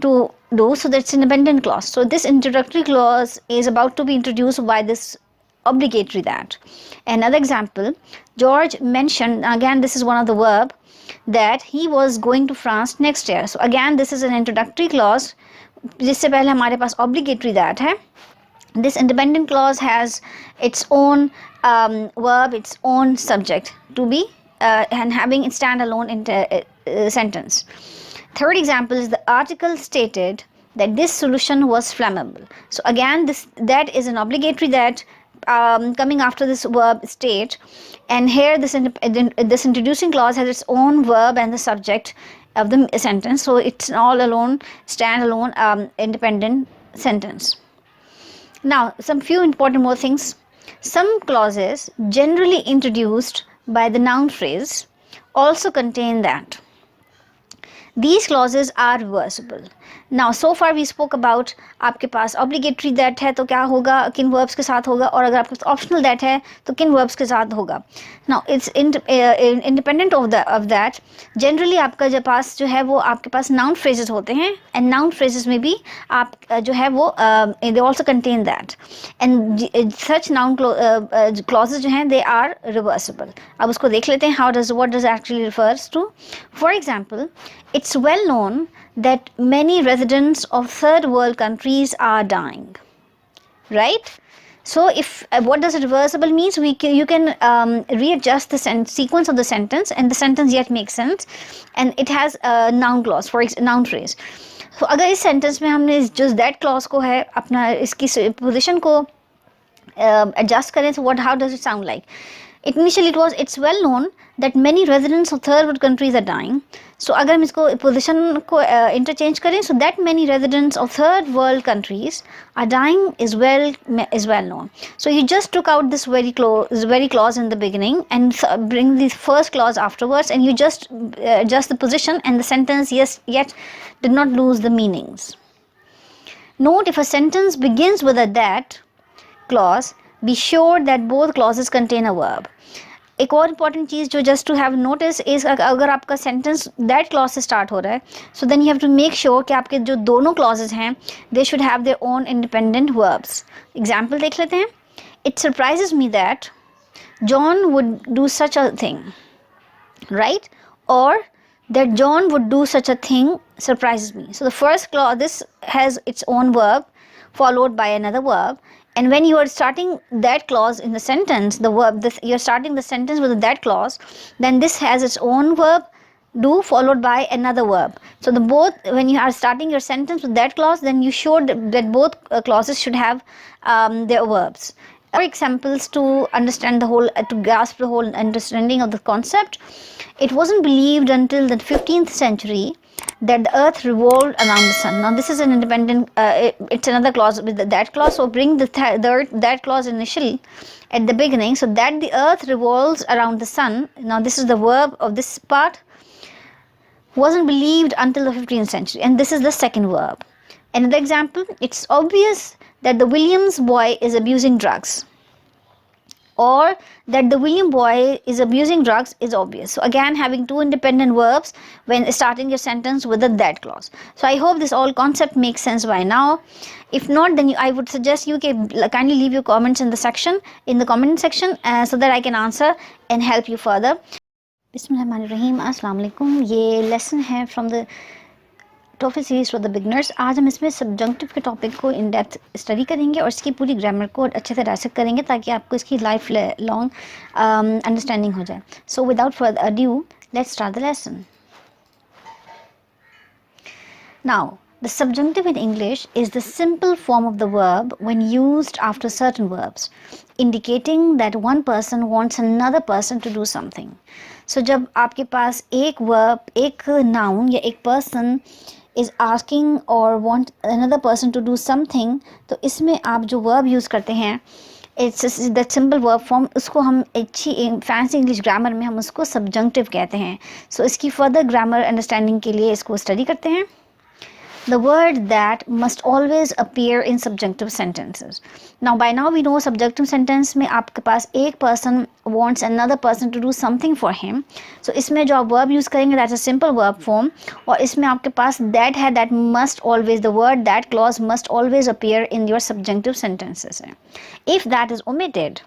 Speaker 1: to do, so that's an independent clause. So this introductory clause is about to be introduced by this obligatory that. Another example, George mentioned, again this is one of the verb, that he was going to France next year. So again this is an introductory clause जिससे पहले हमारे पास obligatory that है. This independent clause has its own verb, its own subject to be and having it standalone in sentence. Third example is the article stated that this solution was flammable. So again that is an obligatory that coming after this verb state, and here this introducing clause has its own verb and the subject of the sentence, so it's all alone standalone independent sentence. Now some few important more things. Some clauses generally introduced by the noun phrase also contain that. These clauses are reversible. Now so far we spoke about आपके पास obligatory that है तो क्या होगा, किन verbs के साथ होगा, और अगर आपके पास optional that है तो किन verbs के साथ होगा. Now it's independent of that. Generally आपका जो पास जो है वो आपके पास noun phrases होते हैं, and noun phrases में भी आप जो है वो they also contain that, and such noun clauses जो हैं they are reversible. अब उसको देख लेते हैं what does actually refers to. For example, it's well known that many residents of third world countries are dying, right? So if what does reversible means, you can readjust the sequence of the sentence, and the sentence yet makes sense, and it has a noun clause, for noun phrase. So अगर इस sentence में हमने just that clause को है अपना इसकी position को adjust करें, so how does it sound like? Initially it's well known that many residents of third world countries are dying. So अगर हम इसको position को interchange करें, so that many residents of third world countries are dying is well known. So you just took out this very clause in the beginning and bring the first clause afterwards, and you just adjust the position, and the sentence yet did not lose the meanings. Note, if a sentence begins with a that clause, be sure that both clauses contain a verb. एक और important चीज़ जो just to have notice is, अगर आपका sentence that clause से start हो रहा है, so then you have to make sure कि आपके जो दोनों clauses हैं they should have their own independent verbs. Example देख लेते हैं. It surprises me that John would do such a thing, right? Or that John would do such a thing surprises me. So the first clause, this has its own verb followed by another verb. And when you are starting that clause in the sentence, the verb, you're starting the sentence with that clause, then this has its own verb, do, followed by another verb. So when you are starting your sentence with that clause, then you show that both clauses should have their verbs. For examples to understand to grasp the whole understanding of the concept, it wasn't believed until the 15th century that the earth revolved around the sun. Now this is an independent, it's another clause with that clause, so bring that clause initially at the beginning, so that the earth revolves around the sun. Now this is the verb of this part. Wasn't believed until the 15th century, and this is the second verb. Another example, it's obvious that the Williams boy is abusing drugs, or that the William boy is abusing drugs is obvious. So again, having two independent verbs when starting your sentence with a that clause. So I hope this all concept makes sense by now. If not, then I would suggest you kindly leave your comments in the comment section so that I can answer and help you further. Bismillahirrahmanirrahim. Assalamu alaikum. ये lesson है from the topic series for the beginners. आज हम इसमें subjunctive के topic को in depth study करेंगे और इसकी पूरी ग्रामर को अच्छे से डायसेक्ट करेंगे ताकि आपको इसकी लाइफ लॉन्ग अंडरस्टैंडिंग हो जाए. सो without further adieu let's start the lesson. Now the subjunctive in English is the simple form of the verb when used after certain verbs, indicating that one person wants another person to do something. So जब आपके पास एक verb, एक noun या एक person is asking or want another person to do something, तो इसमें आप जो verb use करते हैं, it's that simple verb form, उसको हम अच्छी फैंसी इंग्लिश ग्रामर में हम उसको subjunctive कहते हैं. So इसकी further grammar understanding के लिए इसको study करते हैं. The word that must always appear in subjunctive sentences. Now by now we know subjunctive sentence में आपके पास एक person wants another person to do something for him. So इसमें जो आप verb use करेंगे that's a simple verb form, और इसमें आपके पास that है, that must always, the word that clause must always appear in your subjunctive sentences. If that is omitted,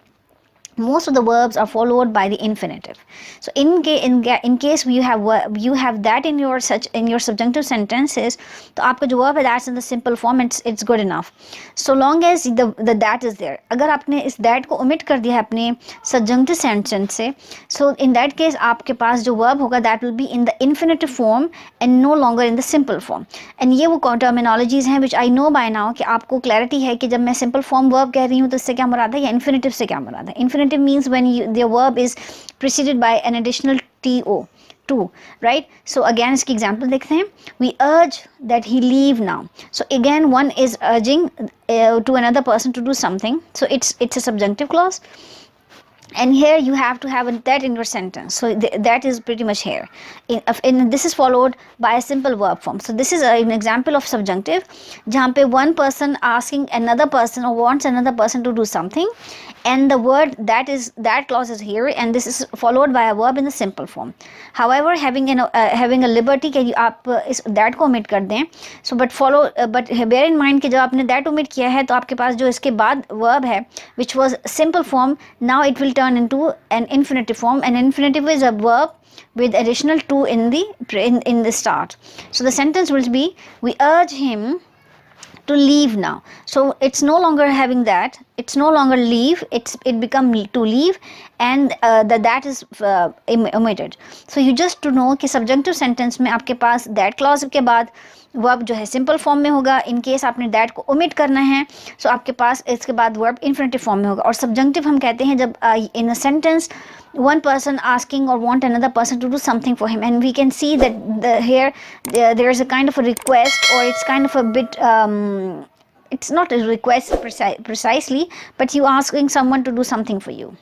Speaker 1: most of the verbs are followed by the infinitive. So in case you have that in your subjunctive sentences, तो आपका जो verb है that's in the simple form, it's good enough so long as the that is there. अगर आपने इस that को omit कर दिया है अपने subjunctive sentence से, so in that case आपके पास जो verb होगा that will be in the infinitive form and no longer in the simple form. And ये वो terminologies हैं which I know by now कि आपको clarity है कि जब मैं simple form verb कह रही हूँ तो इससे क्या मुराद है या infinitive से क्या मुराद है. Infinitive means when the verb is preceded by an additional to. to, right? So again इसकी example देखते हैं. We urge that he leave now. So again one is urging to another person to do something, so it's a subjunctive clause. And here you have to have that in your sentence, so that is pretty much here. This is followed by a simple verb form. So this is an example of subjunctive जहाँ पे one person asking another person or wants another person to do something, and the word that clause is here, and this is followed by a verb in the simple form. However, having a liberty कि आप इस that को omit कर दें, so but bear in mind कि जब आपने that omit किया है तो आपके पास जो इसके बाद verb है which was simple form, now it will turn into an infinitive form, and infinitive is a verb with additional to in the start. So the sentence will be, we urge him to leave now. So it's no longer having that, it's no longer leave, it become to leave, and that is omitted. So you just to know कि subjunctive sentence में आपके पास that clause के बाद verb जो है simple form में होगा. In case आपने दैट को ओमिट करना है सो आपके पास इसके बाद वर्ब इन्फिनेटिव फॉर्म में होगा. और सब्जंक्टिव हम कहते हैं जब in a sentence one person asking or want another person to do something for him, and we can see that here there is a kind of a request, or it's kind of a bit it's not a request precisely, but you asking someone to do something for you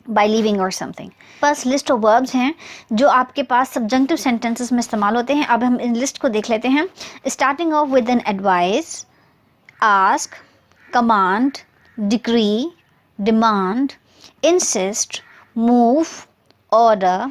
Speaker 1: by leaving or something. Pass list of verbs हैं जो आपके पास subjunctive sentences में इस्तेमाल होते हैं. अब हम in list को देख लेते हैं. Starting of with an advice, ask, command, decree, demand, insist, move, order,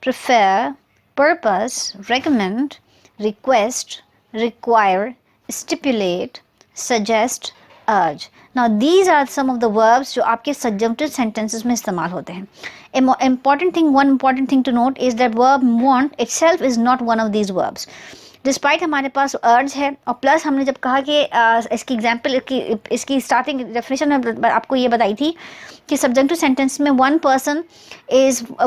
Speaker 1: prefer, purpose, recommend, request, require, stipulate, suggest, urge. Now these are some of the verbs जो आपके subjunctive sentences में इस्तेमाल होते हैं. One important thing to note is that verb want itself is not one of these verbs. Despite हमारे पास urge है, और plus हमने जब कहा कि इसकी एग्जाम्पल इसकी स्टार्टिंग डेफिनेशन में आपको ये बताई थी कि subjunctive sentence में one person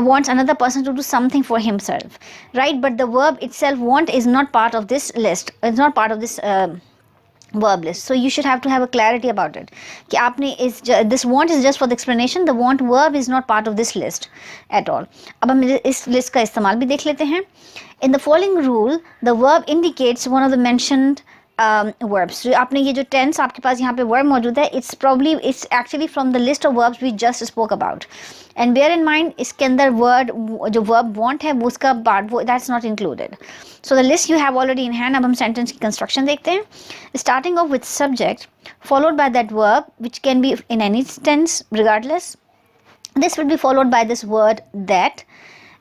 Speaker 1: wants another person to do something for himself, right? But the verb itself want is not part of this list. It's not part of this verb list. So you should have to have a clarity about it कि आपने this want is just for the explanation. The want verb is not part of this list at all. अब हम इस list का इस्तेमाल भी देख लेते हैं. In the following rule, the verb indicates one of the mentioned verbs. So आपने ये जो tense आपके पास यहाँ पे verb मौजूद है, it's actually from the list of verbs we just spoke about. And bear in mind इसके अंदर word जो verb want है वो उसका part that's not included. So the list you have already in hand. अब हम sentence की construction देखते हैं. Starting off with subject followed by that verb which can be in any tense regardless. This will be followed by this word that,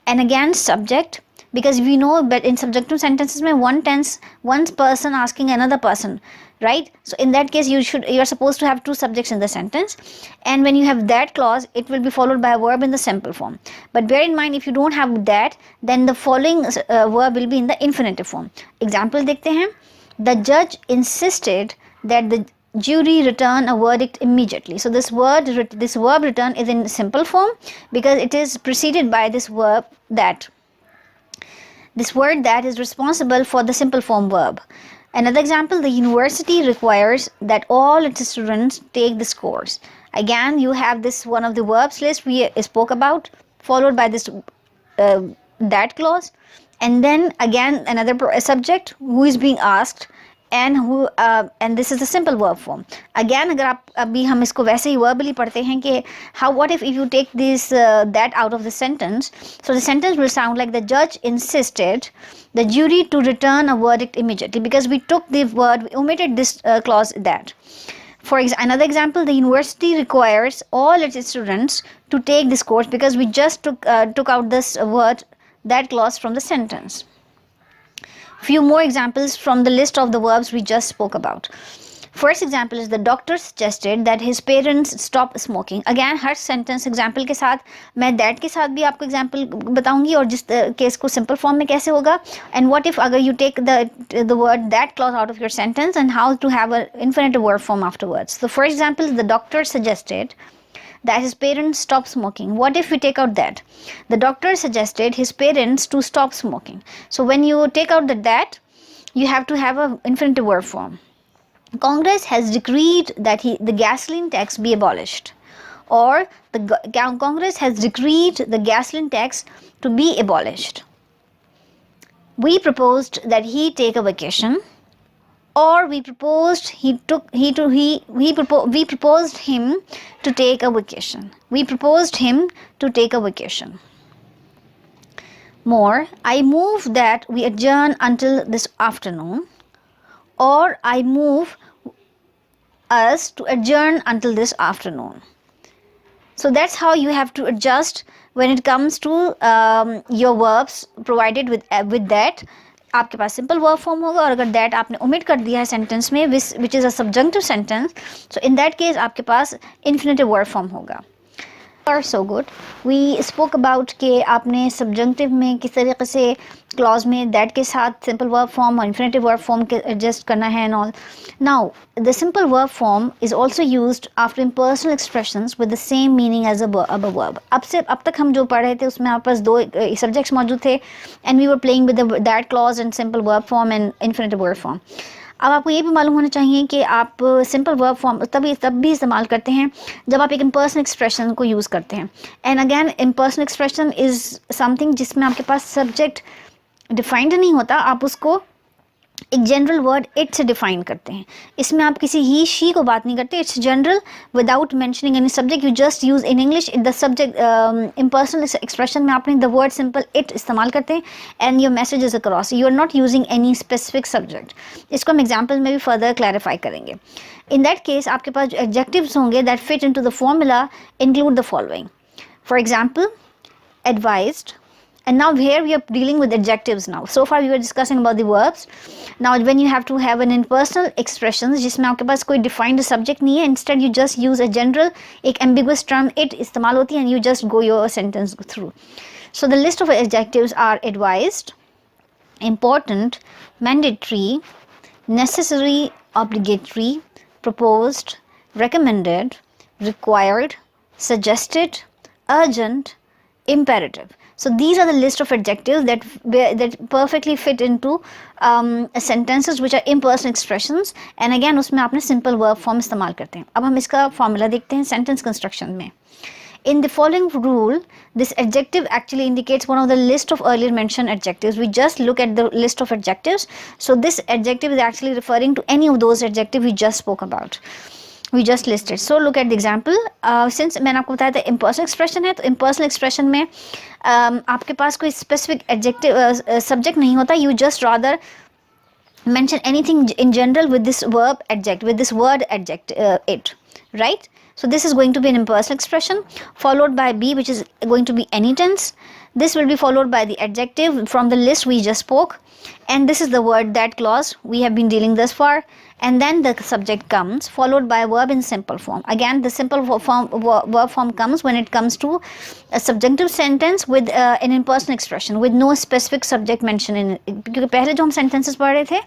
Speaker 1: and again subject, because we know that in subjunctive sentences में one person asking another person, right? So in that case you are supposed to have two subjects in the sentence, and when you have that clause it will be followed by a verb in the simple form. But bear in mind if you don't have that, then the following verb will be in the infinitive form. Example देखते हैं. The judge insisted that the jury return a verdict immediately. So this verb return is in simple form because it is preceded by this verb that. This word that is responsible for the simple form verb. Another example, the university requires that all its students take this course. Again, you have this one of the verbs list we spoke about, followed by this that clause, and then again another subject who is being asked, and this is the simple verb form. Again अगर आप अभी हम इसको वैसे ही verbally पढ़ते हैं कि what if you take this that out of the sentence, so the sentence will sound like the judge insisted the jury to return a verdict immediately, because we took the word, we omitted this clause that. For another example, the university requires all its students to take this course, because we just took out this word that clause from the sentence. Few more examples from the list of the verbs we just spoke about. First example is the doctor suggested that his parents stop smoking. Again her sentence example के साथ मैं that के साथ भी आपको example बताऊंगी और जिस case को simple form में कैसे होगा. And what if अगर you take the word that clause out of your sentence, and how to have an infinitive verb form afterwards. The first example is the doctor suggested that his parents stop smoking. What if we take out that? The doctor suggested his parents to stop smoking. So when you take out that, you have to have an infinitive verb form. Congress has decreed that the gasoline tax be abolished. Or Congress has decreed the gasoline tax to be abolished. We proposed that he take a vacation, or we proposed he took he to he we proposed him to take a vacation. We proposed him to take a vacation. More, I move that we adjourn until this afternoon, or I move us to adjourn until this afternoon. So that's how you have to adjust when it comes to your verbs provided with that. आपके पास simple verb form होगा, और अगर that आपने omit कर दिया है sentence में which is a subjective sentence, so in that case आपके पास इन्फिनेटिव वर्ब फॉर्म होगा. और so good we spoke about कि आपने सब्जेक्टिव में किस तरीके से क्लॉज में दैट के साथ सिंपल वर्ब फॉर्म और इन्फिनेटिव वर्ब फॉर्म के एडजस्ट करना है and all. Now the simple verb form is also used after impersonal expressions with the same meaning as a verb. अब तक हम जो पढ़ रहे थे उसमें आपके पास दो सब्जेक्ट्स मौजूद थे, and we were playing with that clause and simple verb form and infinitive verb form. अब आपको ये भी मालूम होना चाहिए कि आप सिंपल वर्ब फॉर्म तब भी इस्तेमाल करते हैं जब आप एक इम्पर्सनल एक्सप्रेशन को यूज़ करते हैं. And again impersonal expression is something जिसमें आपके पास सब्जेक्ट डिफाइंड नहीं होता, आप उसको एक जनरल वर्ड इट से डिफाइन करते हैं. इसमें आप किसी ही शी को बात नहीं करते, it's general without mentioning any subject. You just use in English the subject impersonal expression में आपने द वर्ड सिंपल इट इस्तेमाल करते हैं and your message is across. You are not using any specific subject. इसको हम example में भी further clarify करेंगे. इन दैट केस आपके पास जो एडजेक्टिव्स होंगे that fit into the formula include the following. For example advised. And now here we are dealing with adjectives now. So far we were discussing about the verbs. Now when you have to have an impersonal expressions जिसमें आपके पास कोई defined subject नहीं है, instead you just use a general एक ambiguous term it इस्तेमाल होती है and you just go your sentence through. So the list of adjectives are advised, important, mandatory, necessary, obligatory, proposed, recommended, required, suggested, urgent, imperative. So these are the list of adjectives that perfectly fit into sentences which are impersonal expressions. And again उसमें आपने simple verb form इस्तेमाल करते हैं. अब हम इसका formula देखते हैं sentence construction में. In the following rule, this adjective actually indicates one of the list of earlier mentioned adjectives. We just look at the list of adjectives. So this adjective is actually referring to any of those adjectives we just spoke about. We just listed. So look at the example. Since मैंने आपको बताया था impersonal expression है, तो impersonal expression में आपके पास कोई specific adjective subject नहीं होता. You just rather mention anything in general with this verb adject, with this word adject it, right? So this is going to be an impersonal expression followed by be, which is going to be any tense. This will be followed by the adjective from the list we just spoke, and this is the word that clause we have been dealing thus far. And then the subject comes followed by a verb in simple form. Again the simple verb form comes when it comes to a subjunctive sentence with an impersonal expression with no specific subject mentioned in it. क्योंकि पहले जो हम sentences पढ़ रहे थे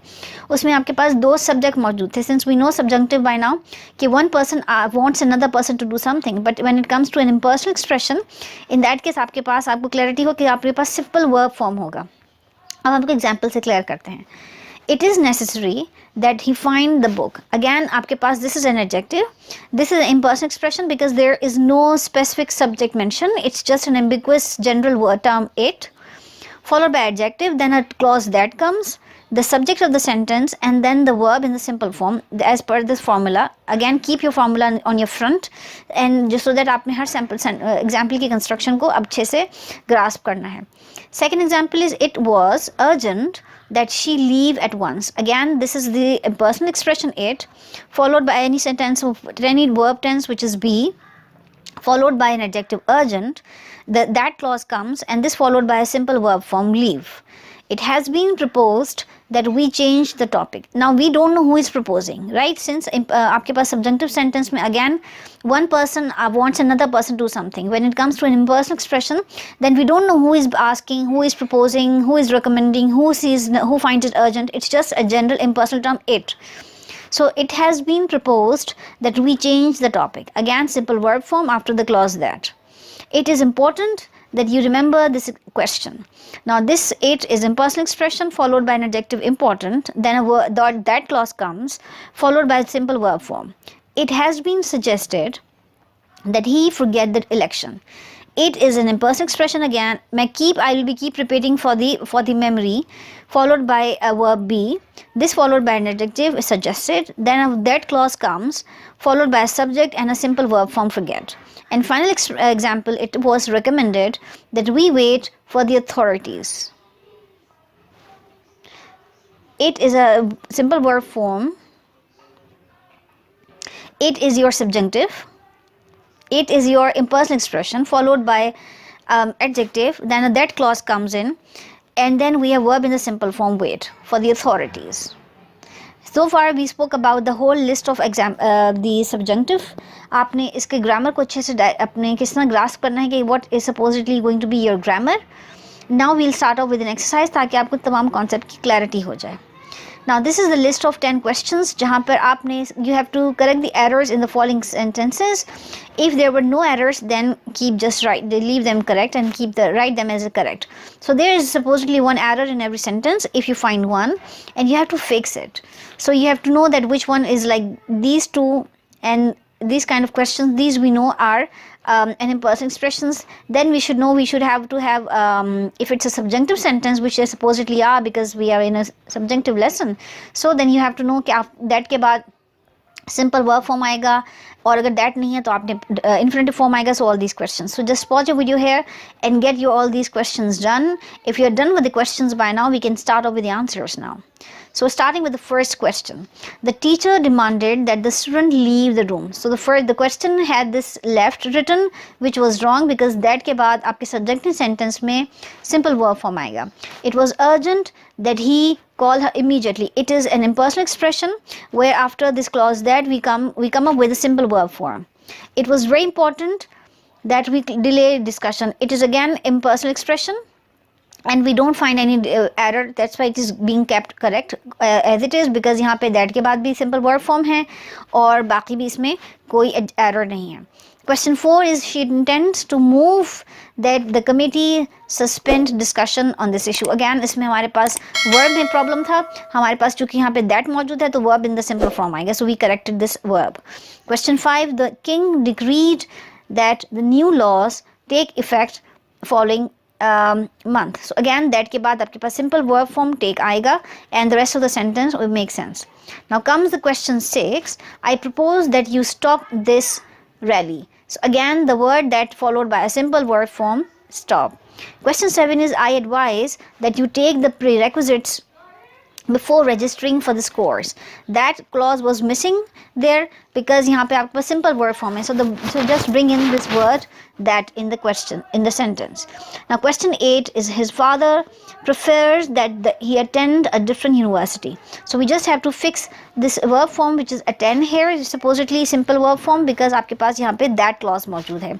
Speaker 1: उसमें आपके पास दो subject मौजूद थे. Since we know subjunctive by now कि one person wants another person to do something, but when it comes to an impersonal expression, in that case आपके पास आपको clarity हो कि आपके पास simple verb form होगा. अब हम आपको example से clear करते हैं. It is necessary that he find the book. Again आपके पास this is an adjective. This is an impersonal expression because there is no specific subject mentioned. It's just an ambiguous general word term it followed by adjective, then a clause that comes, the subject of the sentence, and then the verb in the simple form as per this formula. Again keep your formula on your front and just so that आपने हर example की construction को अच्छे से grasp करना है. Second example is it was urgent that she leave at once. Again this is the impersonal expression it followed by any sentence of any verb tense which is be followed by an adjective urgent. That clause comes and this followed by a simple verb form leave. It has been proposed that we change the topic. Now we don't know who is proposing, right? Since आपके पास subjunctive sentence में again one person wants another person to do something. When it comes to an impersonal expression, then we don't know who is asking, who is proposing, who is recommending, who finds it urgent. It's just a general impersonal term it. So it has been proposed that we change the topic. Again simple verb form after the clause that. It is important that you remember this question. Now this it is impersonal expression followed by an adjective important, then a word that clause comes followed by a simple verb form. It has been suggested that he forget the election. It is an impersonal expression again. I will be keep repeating for the memory, followed by a verb be. This followed by an adjective is suggested. Then a that clause comes, followed by a subject and a simple verb form forget. And final example, it was recommended that we wait for the authorities. It is a simple verb form. It is your subjunctive. It is your impersonal expression followed by adjective, then a that clause comes in, and then we have verb in the simple form wait for the authorities. So far we spoke about the whole list of the subjunctive. आपने इसके grammar को अच्छे से अपने किस तरह grasp करना है कि what is supposedly going to be your grammar. Now we'll start off with an exercise ताकि आपको तमाम concept की clarity हो जाए. Now this is the list of 10 questions जहाँ पर आपने you have to correct the errors in the following sentences. If there were no errors, then leave them correct and write them as correct. So there is supposedly one error in every sentence. If you find one, and you have to fix it. So you have to know that which one is like these two, and these kind of questions, these we know are an impersonal expressions. Then we should know we should have to have if it's a subjunctive sentence, which is supposedly are because we are in a subjunctive lesson. So then you have to know that के बाद simple verb form आएगा, और अगर that नहीं है तो आपने infinitive form आएगा. So all these questions. So just pause your video here and get all these questions done. If you're done with the questions by now, we can start off with the answers now. So starting with the first question, the teacher demanded that the student leave the room. So the question had this left written, which was wrong because that के बाद आपके subjunctive sentence में simple verb form आएगा. It was urgent that he call her immediately. It is an impersonal expression where after this clause that we come up with a simple verb form. It was very important that we delay discussion. It is again impersonal expression. And we don't find any error. That's why it is being kept correct as it is, because यहाँ पे that के बाद भी simple verb form है और बाकी भी इसमें कोई error नहीं है. Question 4 is she intends to move that the committee suspend discussion on this issue. Again इसमें हमारे पास verb में problem था. हमारे पास चूँकि यहाँ पे that मौजूद है तो verb in the simple form आएगा. So we corrected this verb. Question 5, the king decreed that the new laws take effect following month. So again that के बाद आपके पास simple verb form take आएगा and the rest of the sentence will make sense. Now comes the question 6. I propose that you stop this rally. So again the word that followed by a simple verb form stop. Question 7 is I advise that you take the prerequisites before registering for this course. That clause was missing there because यहाँ पे आपके पास simple verb form है. So just bring in this word that in the question, in the sentence. Now question 8 is his father prefers that he attend a different university. So we just have to fix this verb form which is attend here. It's supposedly simple verb form because आपके पास यहाँ पे that clause मौजूद है.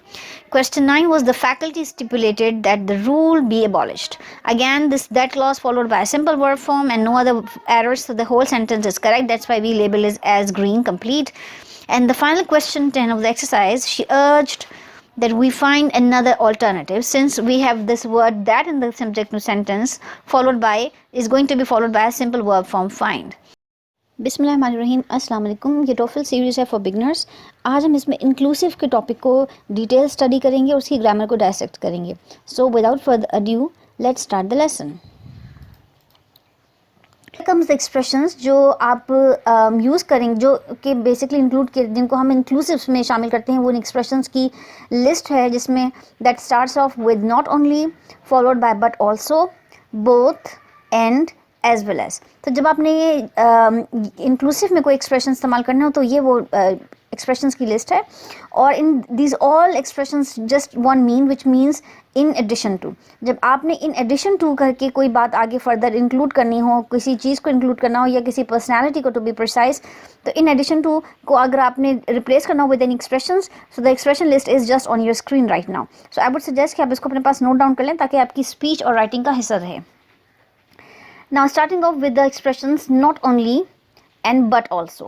Speaker 1: Question 9 was the faculty stipulated that the rule be abolished. Again that clause followed by a simple verb form and no other errors, so the whole sentence is correct. That's why we label it as green, complete. And the final question 10 of the exercise, she urged that we find another alternative, since we have this word that in the subjective sentence is going to be followed by a simple verb form find. बिस्मिल्लाहिर्रहमानिर्रहीम, अस्सलाम वालेकुम. ये TOEFL series है for beginners. आज हम इसमें inclusive के topic को डिटेल स्टडी करेंगे और उसकी ग्रामर को डायसेक्ट करेंगे. So without further adieu let's start the lesson. Comes the expressions जो आप यूज़ करेंगे, जो कि बेसिकली इंक्लूड जिनको हम इंक्लूसिव्स में शामिल करते हैं, वो इन एक्सप्रेशंस की लिस्ट है जिसमें that starts off with not only followed by but also, both, and, as well as. तो जब आपने ये इंक्लूसिव में कोई एक्सप्रेशन इस्तेमाल करना हो तो ये वो एक्सप्रेशंस की लिस्ट है. और in these all expressions just one mean which means in addition to. जब आपने इन एडिशन टू करके कोई बात आगे फर्दर इंक्लूड करनी हो, किसी चीज़ को इंक्लूड करना हो या किसी पर्सनैलिटी को टू बी प्रिसाइज, तो इन एडिशन टू को अगर आपने रिप्लेस करना हो with an expressions, so the expression list is just on your screen right now. So I would suggest कि आप इसको अपने पास नोट डाउन कर लें ताकि आपकी स्पीच और राइटिंग का हिस्सा रहे. Now starting off with the expressions not only and but also.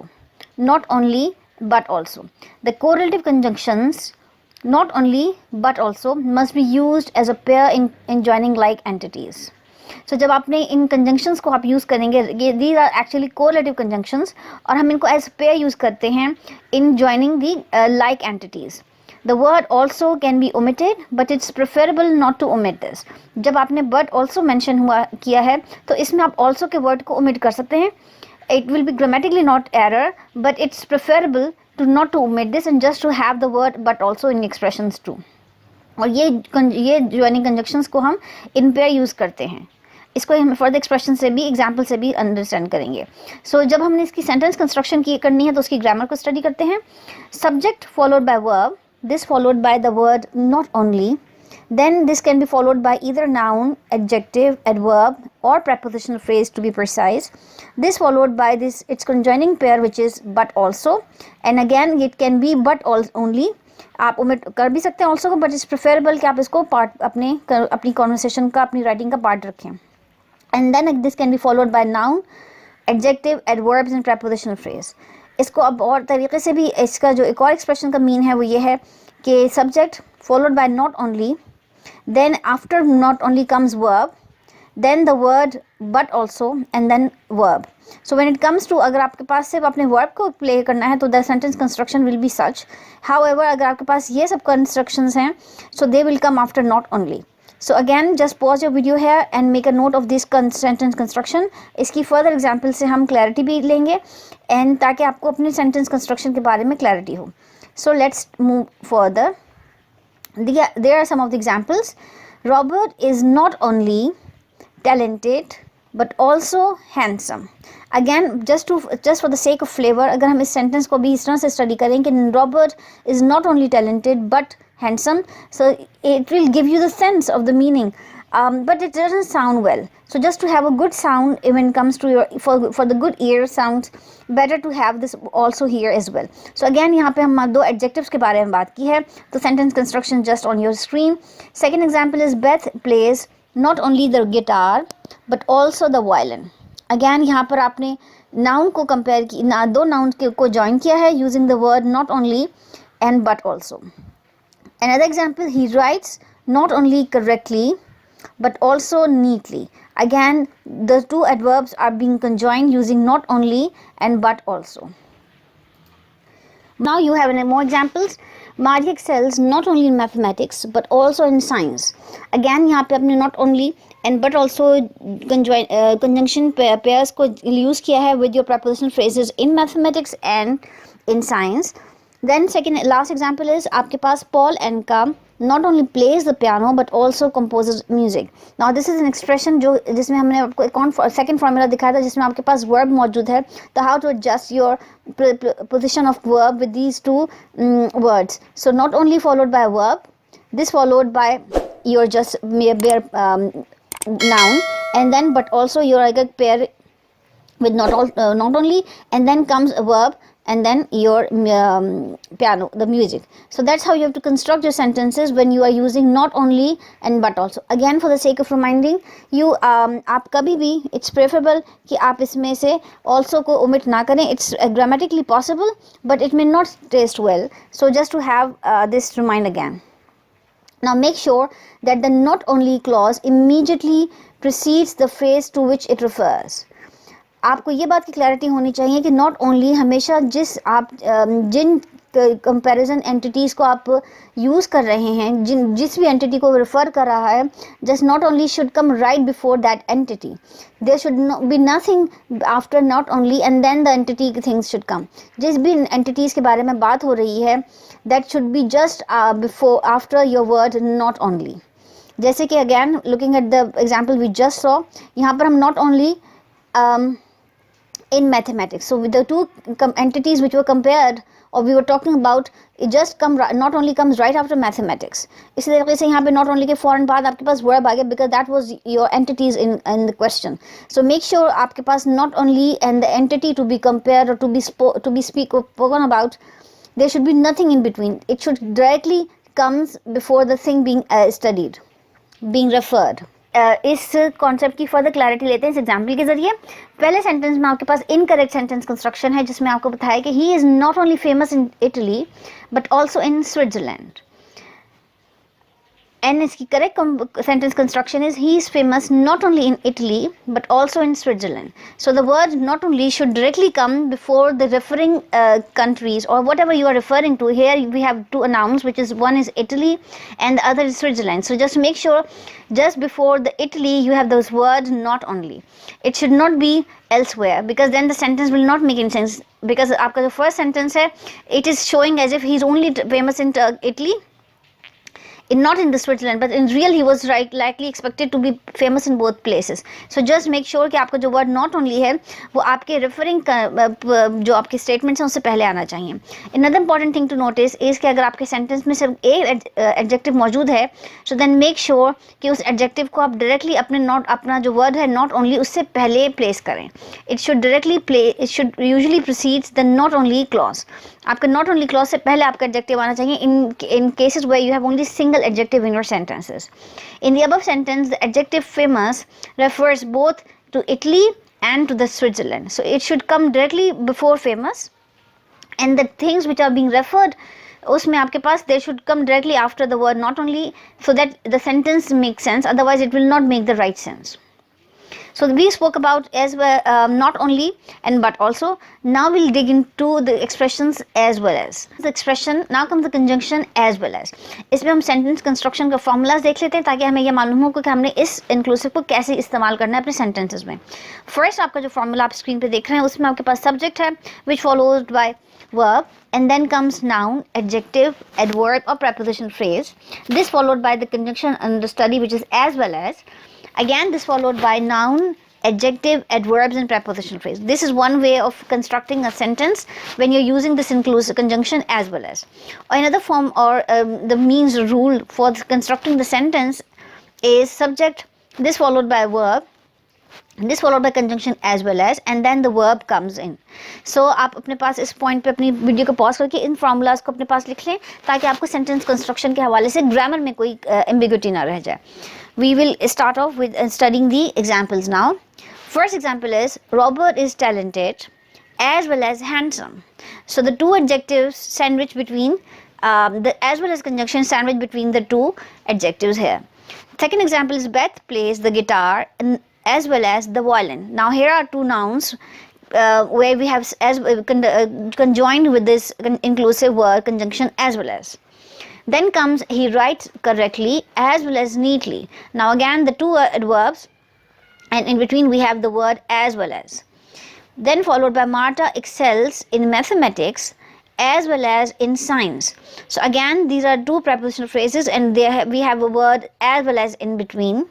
Speaker 1: Not only but also. The correlative conjunctions not only but also must be used as a pair in joining like entities. So जब आपने इन conjunctions को आप use करेंगे, these are actually correlative conjunctions और हम इनको as pair use करते हैं in joining the like entities. The word also can be omitted, but it's preferable not to omit this. जब आपने but also mention हुआ किया है तो इसमें आप also के word को omit कर सकते हैं. It will be grammatically not error, but it's preferable to not to omit this and just to have the word but also in expressions too. और ये joining conjunctions को हम in pair use करते हैं. इसको हम फर्दर एक्सप्रेशन से भी एग्जाम्पल से भी अंडरस्टैंड करेंगे. सो जब हमने इसकी सेंटेंस कंस्ट्रक्शन की करनी है तो उसकी ग्रामर को स्टडी करते हैं. Subject followed by verb, this followed by the word not only, then this can be followed by either noun, adjective, adverb or prepositional phrase to be precise. This followed by this its conjoining pair which is but also, and again it can be but only. आप omit कर भी सकते हैं also को, but it's preferable कि आप इसको part अपनी कॉन्वर्सेशन का, अपनी राइटिंग का पार्ट रखें. And then this can be followed by noun, adjective, adverbs and prepositional phrase. इसको अब और तरीके से भी इसका जो एक और एक्सप्रेशन का मीन है वो ये है कि subject followed by not only, then after not only comes verb, then the word but also and then verb. So when it comes to अगर आपके पास सिर्फ अपने verb को play करना है तो the sentence construction will be such. However अगर आपके पास ये सब constructions हैं so they will come after not only. So again just pause your video here and make a note of this sentence construction. इसकी further example से हम clarity भी लेंगे and ताकि आपको अपने sentence construction के बारे में clarity हो. So let's move further. There are some of the examples. Robert is not only talented but also handsome. Again just for the sake of flavor अगर हम इस sentence को भी इस तरह से study करें कि Robert is not only talented but handsome, so it will give you the sense of the meaning, but it doesn't sound well. So just to have a good sound when it comes to your for the good ear sounds, better to have this also here as well. So again यहाँ पे हम दो adjectives के बारे में बात की है. तो sentence construction just on your screen. Second example is Beth plays not only the guitar but also the violin. Again यहाँ पर आपने noun को compare की दो nouns को join किया है using the word not only and but also. Another example, he writes not only correctly but also neatly. Again the two adverbs are being conjoined using not only and but also. Now you have more examples. Margie excels not only in mathematics but also in science. Again यहाँ पे अपने not only and but also conjunction pairs को use किया है with your prepositional phrases in mathematics and in science. Then last example is आपके पास Paul Anka not only plays the piano but also composes music. Now this is an expression जो जिसमें हमने आपको एक second formula दिखाया था जिसमें आपके पास verb मौजूद है. तो how to adjust your position of verb with these two words. So not only followed by a verb, this followed by your just bare noun, and then but also your pair with not only, and then comes a verb and then your piano, the music. So that's how you have to construct your sentences when you are using not only and but also. Again for the sake of reminding you, आप कभी भी it's preferable कि आप इसमें से also को omit ना करें. It's grammatically possible but it may not taste well. So just to have this to remind again. Now make sure that the not only clause immediately precedes the phrase to which it refers. आपको ये बात की clarity होनी चाहिए कि not only हमेशा जिन comparison entities को आप यूज़ कर रहे हैं, जिस भी एंटिटी को रेफर कर रहा है, just not only should come right before that entity. There should be nothing after not only and then the entity things should come. जिस भी एंटिटीज़ के बारे में बात हो रही है that should be just before after your word not only. जैसे कि again looking at the example we just saw, यहाँ पर हम not only in mathematics, so with the two entities which were compared or we were talking about, it just not only comes right after mathematics. इसी तरीके से यहाँ पे not only के फौरन बाद आपके पास verb आ गया because that was your entities in the question. So make sure आपके पास not only and the entity to be compared or to be spoken about, there should be nothing in between. It should directly comes before the thing being studied, being referred. इस concept की further clarity लेते हैं इस example के जरिए. पहले sentence में आपके पास इनकरेक्ट सेंटेंस कंस्ट्रक्शन है जिसमें आपको बताया कि he is not only famous in Italy but also in Switzerland. And its correct sentence construction is he is famous not only in Italy but also in Switzerland. So the word not only should directly come before the referring countries or whatever you are referring to. Here we have two nouns, which is one is Italy and the other is Switzerland. So just make sure just before the Italy you have those words not only. It should not be elsewhere, because then the sentence will not make any sense, because आपका जो first sentence है, it is showing as if he is only famous in Italy, not in the Switzerland, but in real he was likely expected to be famous in both places. So just make sure कि आपका जो word not only है वो आपके referring जो आपके statements हैं उससे पहले आना चाहिए. Another important thing to notice is कि अगर आपके sentence में सिर्फ एक adjective मौजूद है, so then make sure कि उस adjective को आप directly अपना जो word है not only उससे पहले place करें. It should usually precedes the not only clause. आपका not only clause से पहले आपका adjective आना चाहिए in cases where you have only single adjective in your sentences. In the above sentence, the adjective famous refers both to Italy and to the Switzerland. So it should come directly before famous, and the things which are being referred उसमें आपके पास they should come directly after the word not only, so that the sentence makes sense, otherwise it will not make the right sense. So we spoke about as well, not only and but also. Now we'll dig into the expressions as well as. The expression, now comes the conjunction as well as. इसमें हम sentence construction का formulas देख लेते हैं ताकि हमें ये मालूम हो कि हमने इस inclusive को कैसे इस्तेमाल करना है अपने sentences में. First आपका जो formula आप screen पे देख रहे हैं उसमें आपके पास subject है which followed by verb, and then comes noun, adjective, adverb or preposition phrase. This followed by the conjunction under study, which is as well as. Again, this followed by noun, adjective, adverbs and preposition phrase. This is one way of constructing a sentence when you're using this inclusive conjunction as well as. Another form or the means rule for constructing the sentence is subject, this followed by a verb, this followed by conjunction as well as, and then the verb comes in. So आप अपने पास इस point पे अपनी video को pause करके इन formulas को अपने पास लिख लें ताकि आपको sentence construction के हवाले से grammar में कोई ambiguity ना रह जाए. We will start off with studying the examples now. First example is Robert is talented as well as handsome. So the two adjectives sandwich between the as well as conjunction sandwich between the two adjectives here. Second example is Beth plays the guitar and as well as the violin. Now here are two nouns where we have as conjoined with this inclusive word conjunction as well as. Then comes he writes correctly as well as neatly. Now again the two adverbs, and in between we have the word as well as. Then followed by Martha excels in mathematics as well as in science. So again these are two prepositional phrases, and we have a word as well as in between.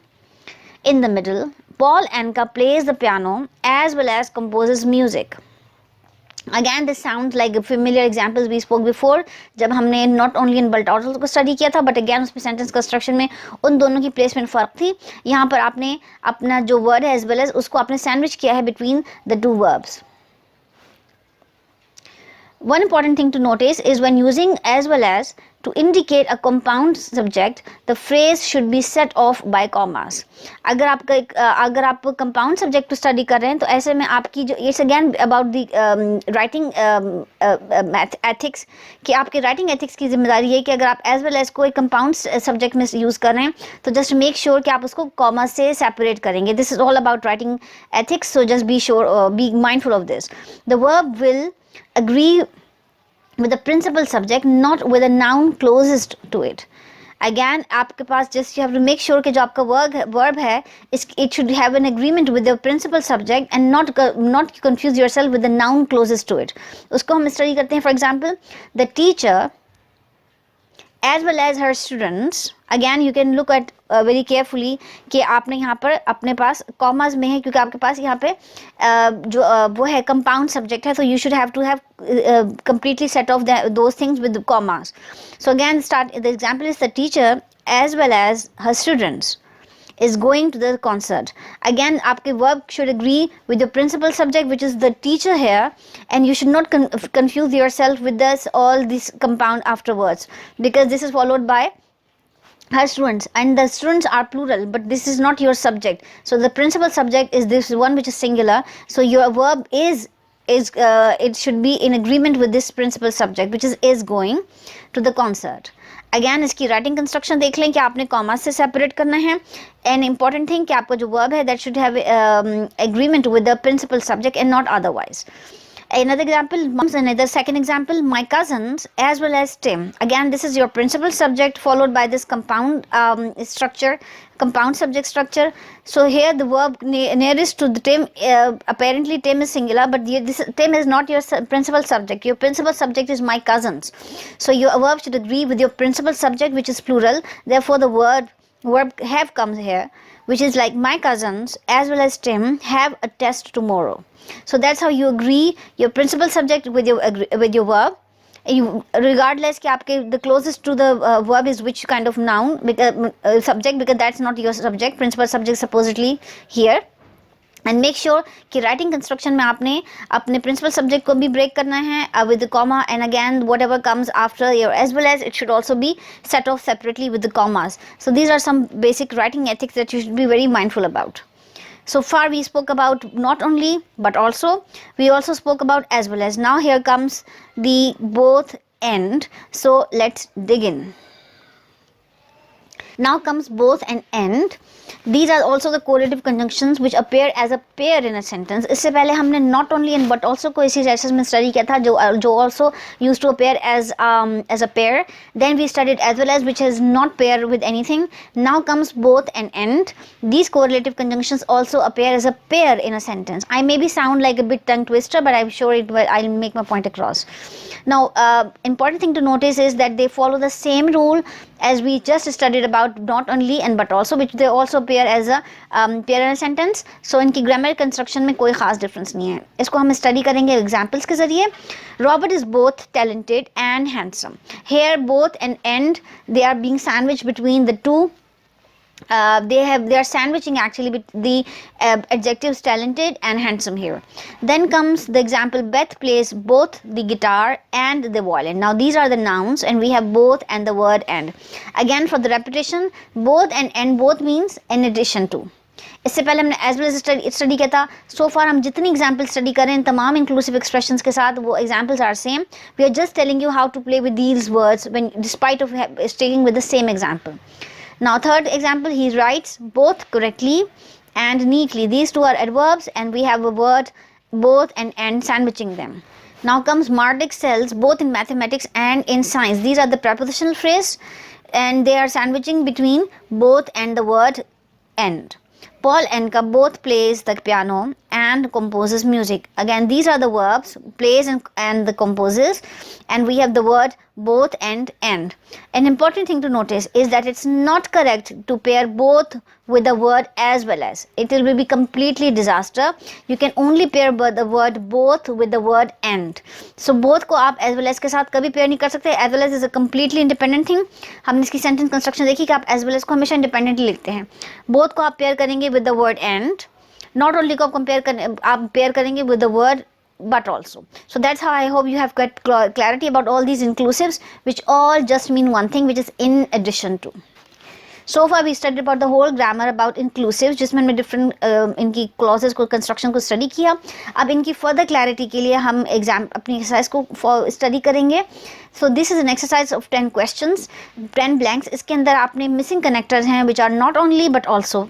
Speaker 1: In the middle, Paul Anka plays the piano as well as composes music. Again this sounds like familiar examples we spoke before जब हमने not only in but also को study किया था, but again उसमें sentence construction में उन दोनों की placement फ़र्क थी. यहाँ पर आपने अपना जो word है as well as उसको आपने sandwich किया है between the two verbs. One important thing to notice is when using as well as to indicate a compound subject, the phrase should be set off by commas. अगर आप compound subject to study कर रहे हैं तो ऐसे में आपकी जो it's again about the writing ethics कि आपके writing ethics की जिम्मेदारी है कि अगर आप as well as कोई compound subject में use कर रहे हैं तो just make sure कि आप उसको comma से separate करेंगे. This is all about writing ethics, so just be sure, be mindful of this. The verb will agree with the principal subject, not with a noun closest to it. Again आपके पास just you have to make sure कि जो आपका verb है it should have an agreement with the principal subject and not confuse yourself with the noun closest to it. उसको हम study करते हैं. For example, the teacher as well as her students. Again you can look at very carefully कि आपने यहाँ पर अपने पास commas में है क्योंकि आपके पास यहाँ पे जो वो है compound subject है, so you should have to have completely set off those things with the commas. So again the example is the teacher as well as her students is going to the concert. Again आपके verb should agree with the principal subject, which is the teacher here, and you should not confuse yourself with all this compound afterwards, because this is followed by her students, and the students are plural, but this is not your subject. So the principal subject is this one which is singular, so your verb is it should be in agreement with this principal subject, which is going to the concert. Again इसकी writing construction देख लें कि आपने comma से separate करना है. An important thing कि आपका जो वर्ब है that should have agreement with the principal subject and not otherwise. Another example, another second example, my cousins as well as Tim. Again, this is your principal subject followed by this compound structure, compound subject structure. So here the verb nearest to the Tim, apparently Tim is singular, but this Tim is not your principal subject. Your principal subject is my cousins. So your verb should agree with your principal subject, which is plural. Therefore, the verb have comes here, which is like my cousins as well as Tim have a test tomorrow. So that's how you agree your principal subject with your verb. You, regardless कि आपके the closest to the verb is which kind of noun, because subject, because that's not your subject, principal subject supposedly here. And make sure कि writing construction में आपने अपने principal subject को भी break करना है with the comma, and again whatever comes after your as well as it should also be set off separately with the commas. So these are some basic writing ethics that you should be very mindful about. So far we spoke about not only but also, we also spoke about as well as. Now here comes the both and. So let's dig in. Now comes both and end. These are also the correlative conjunctions which appear as a pair in a sentence. इससे पहले हमने not only and but also को इसी session में study किया था जो also used to appear as a pair. Then we studied as well as, which is not pair with anything. Now comes both and end. These correlative conjunctions also appear as a pair in a sentence. I maybe sound like a bit tongue twister, but I'm sure I'll make my point across. Now, important thing to notice is that they follow the same rule as we just studied about not only and but also, which they also appear as a pair in a sentence. So इनकी grammar construction में कोई खास difference नहीं है. इसको हम study करेंगे examples के ज़रिए. Robert is both talented and handsome. Here both and end, they are being sandwiched between the two. They are sandwiching actually with the adjectives talented and handsome here. Then comes the example, Beth plays both the guitar and the violin. Now these are the nouns and we have both and the word and. Again for the repetition, both and end, both means in addition to. इससे पहले हमने as well as study किया था. सो फार हम जितनी example study करें तमाम inclusive expressions के साथ वो examples are same. We are just telling you how to play with these words when despite of staying with the same example. Now third example, he writes both correctly and neatly. These two are adverbs and we have a word both and sandwiching them. Now comes Mark excels both in mathematics and in science. These are the prepositional phrase and they are sandwiching between both and the word and. Paul Anka both plays the piano and composes music. Again, these are the verbs, plays and the composes, and we have the word both and end. An important thing to notice is that it's not correct to pair both with the word as well as. It will be completely disaster. You can only pair the word both with the word and. So both को आप as well as के साथ कभी pair नहीं कर सकते. As well as is a completely independent thing. हमने इसकी sentence construction देखी कि आप as well as को हमेशा independently लिखते हैं. Both को आप pair करेंगे with the word and. Not only को आप pair करेंगे with the word but also. So that's how I hope you have got clarity about all these inclusives, which all just mean one thing, which is in addition to. So far we studied about the whole grammar about inclusives, जिसमें हमने different इनकी clauses को construction को study किया. अब इनकी further clarity के लिए हम अपनी exercise को study करेंगे. So this is an exercise of 10 questions, 10 blanks. इसके अंदर आपने missing connectors हैं which are not only but also,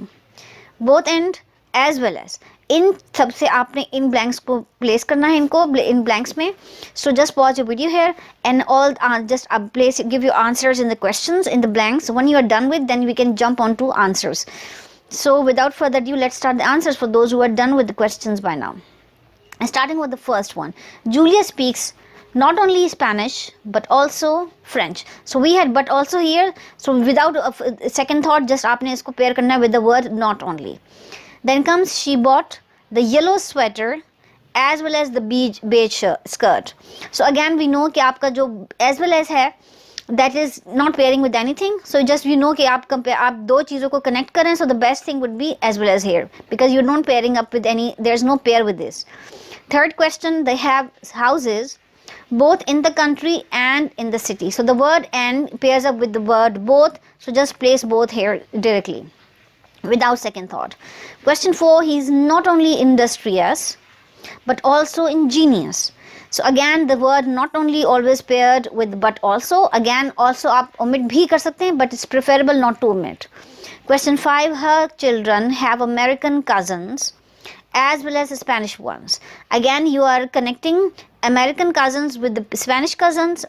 Speaker 1: both and as well as. इन सबसे आपने इन ब्लैंक्स को प्लेस करना है, इनको इन ब्लैंक्स में. So just pause your video here and all just place give your answers in the questions in the blanks. When you are done with then we can jump on to answers. So without further due let's start the answers for those who are done with the questions by now. Starting with the first one, Julia speaks not only Spanish but also French. So we had but also here. So without a second thought, just आपने इसको pair करना है with the word not only. Then comes she bought the yellow sweater as well as the beige skirt. So again we know कि आपका जो as well as है that is not pairing with anything. So just you know कि आप दो चीज़ों को connect करें. So the best thing would be as well as here, because you're not pairing up with any, there's no pair with this. Third question, they have houses both in the country and in the city. So the word and pairs up with the word both. So just place both here directly without second thought. Question 4, he is not only industrious but also ingenious. So again the word not only always paired with but also, again also आप omit भी कर सकते हैं, but it's preferable not to omit. Question 5, her children have American cousins as well as Spanish ones. Again you are connecting American cousins with the Spanish cousins,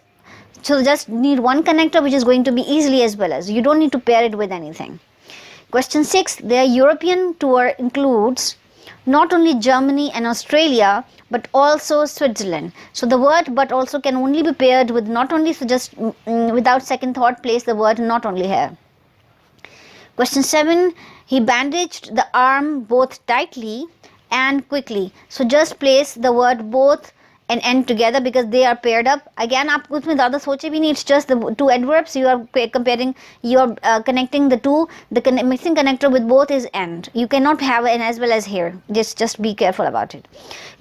Speaker 1: so just need one connector which is going to be easily as well as, you don't need to pair it with anything. Question 6, their European tour includes not only Germany and Australia but also Switzerland. So the word but also can only be paired with not only, so just without second thought place the word not only here. Question 7, he bandaged the arm both tightly and quickly. So just place the word both and end together because they are paired up. Again आप कुछ में ज़्यादा सोचे भी नहीं, it's just the two adverbs, you are comparing, you are connecting the two, the missing connector with both is and. You cannot have an as well as here, just be careful about it.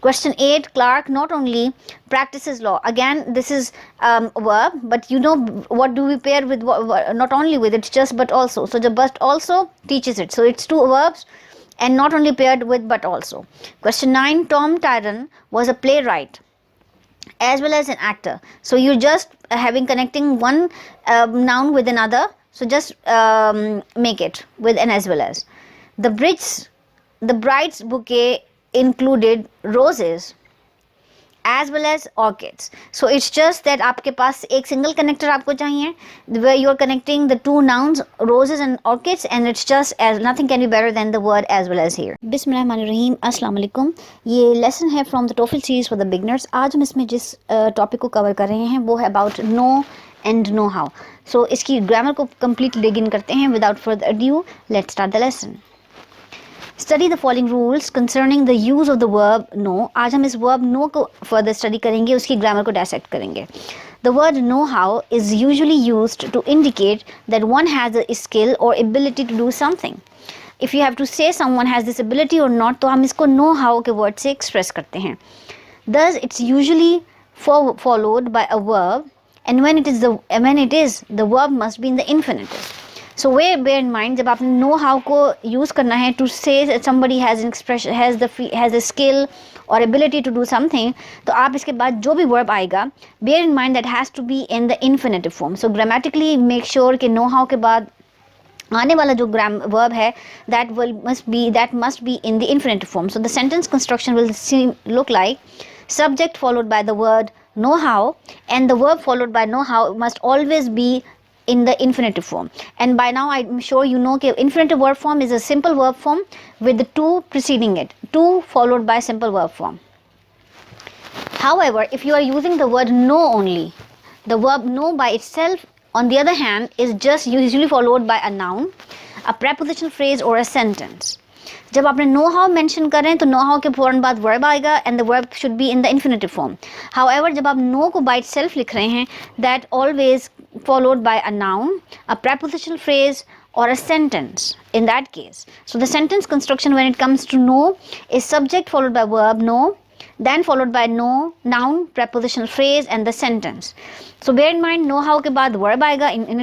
Speaker 1: Question 8, Clark not only practices law. Again this is a verb, but you know what do we pair with, not only with, it's just but also. So the but also teaches it, so it's two verbs and not only paired with but also. Question 9, Tom Tyrone was a playwright as well as an actor. So you're just having connecting one noun with another, so just make it with an as well as. The bride's bouquet included roses as well as orchids. So it's just that आपके पास एक single connector आपको चाहिए where you are connecting the two nouns roses and orchids, and it's just as nothing can be better than the word as well as here. बिस्मिल्लाहिर्रहमानिर्रहीम, अस्सलाम वालेकुम. ये lesson है from the TOEFL series for the beginners. आज हम इसमें जिस topic को कवर कर रहे हैं वो है about know and know how. So इसकी ग्रामर को कंप्लीटली डिग इन करते हैं. Without further adieu let's start the lesson. Study the following rules concerning the use of the verb no. आज हम इस verb no को further study करेंगे, उसकी grammar को dissect करेंगे. The word know how is usually used to indicate that one has a skill or ability to do something. If you have to say someone has this ability or not, तो हम इसको know how के word से express करते हैं. Thus it's usually followed by a verb, and when it is the verb must be in the infinitive. So bear in mind, जब आपने know how को use करना है to say that somebody has an expression, has a skill or ability to do something, तो आप इसके बाद जो भी verb आएगा, bear in mind that has to be in the infinitive form. So grammatically make sure कि know how के बाद आने वाला जो verb है that must be in the infinitive form. So the sentence construction will look like subject followed by the word know how, and the verb followed by know how must always be in the infinitive form. And by now I'm sure you know that infinitive verb form is a simple verb form with the to preceding it, to followed by simple verb form. However, if you are using the word know only, the verb know by itself on the other hand is just usually followed by a noun, a prepositional phrase or a sentence. जब आपने know how mention करें तो know how के फौरन बाद verb आएगा and the verb should be in the infinitive form. However, जब आप know को by itself लिख रहे हैं, that always followed by a noun, a prepositional phrase or a sentence in that case. So the sentence construction when it comes to know is subject followed by verb know, then followed by know, noun, prepositional phrase and the sentence. So bear in mind know how के बाद verb आएगा in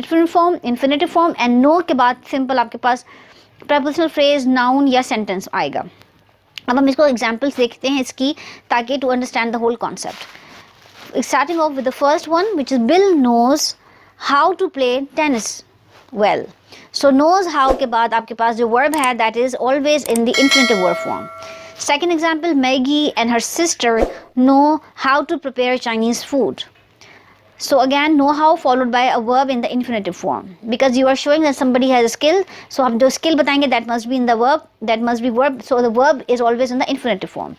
Speaker 1: infinitive form and know के बाद simple आपके पास prepositional phrase, noun या sentence आएगा. अब हम इसको examples देखते हैं इसकी ताकि to understand the whole concept. Starting off with the first one, which is Bill knows how to play tennis well. So knows how के बाद आपके पास जो verb है that is always in the infinitive verb form. Second example, Maggie and her sister know how to prepare Chinese food. So again know how followed by a verb in the infinitive form because you are showing that somebody has a skill. So हम जो skill बताएंगे that must be in the verb, that must be verb. So the verb is always in the infinitive form.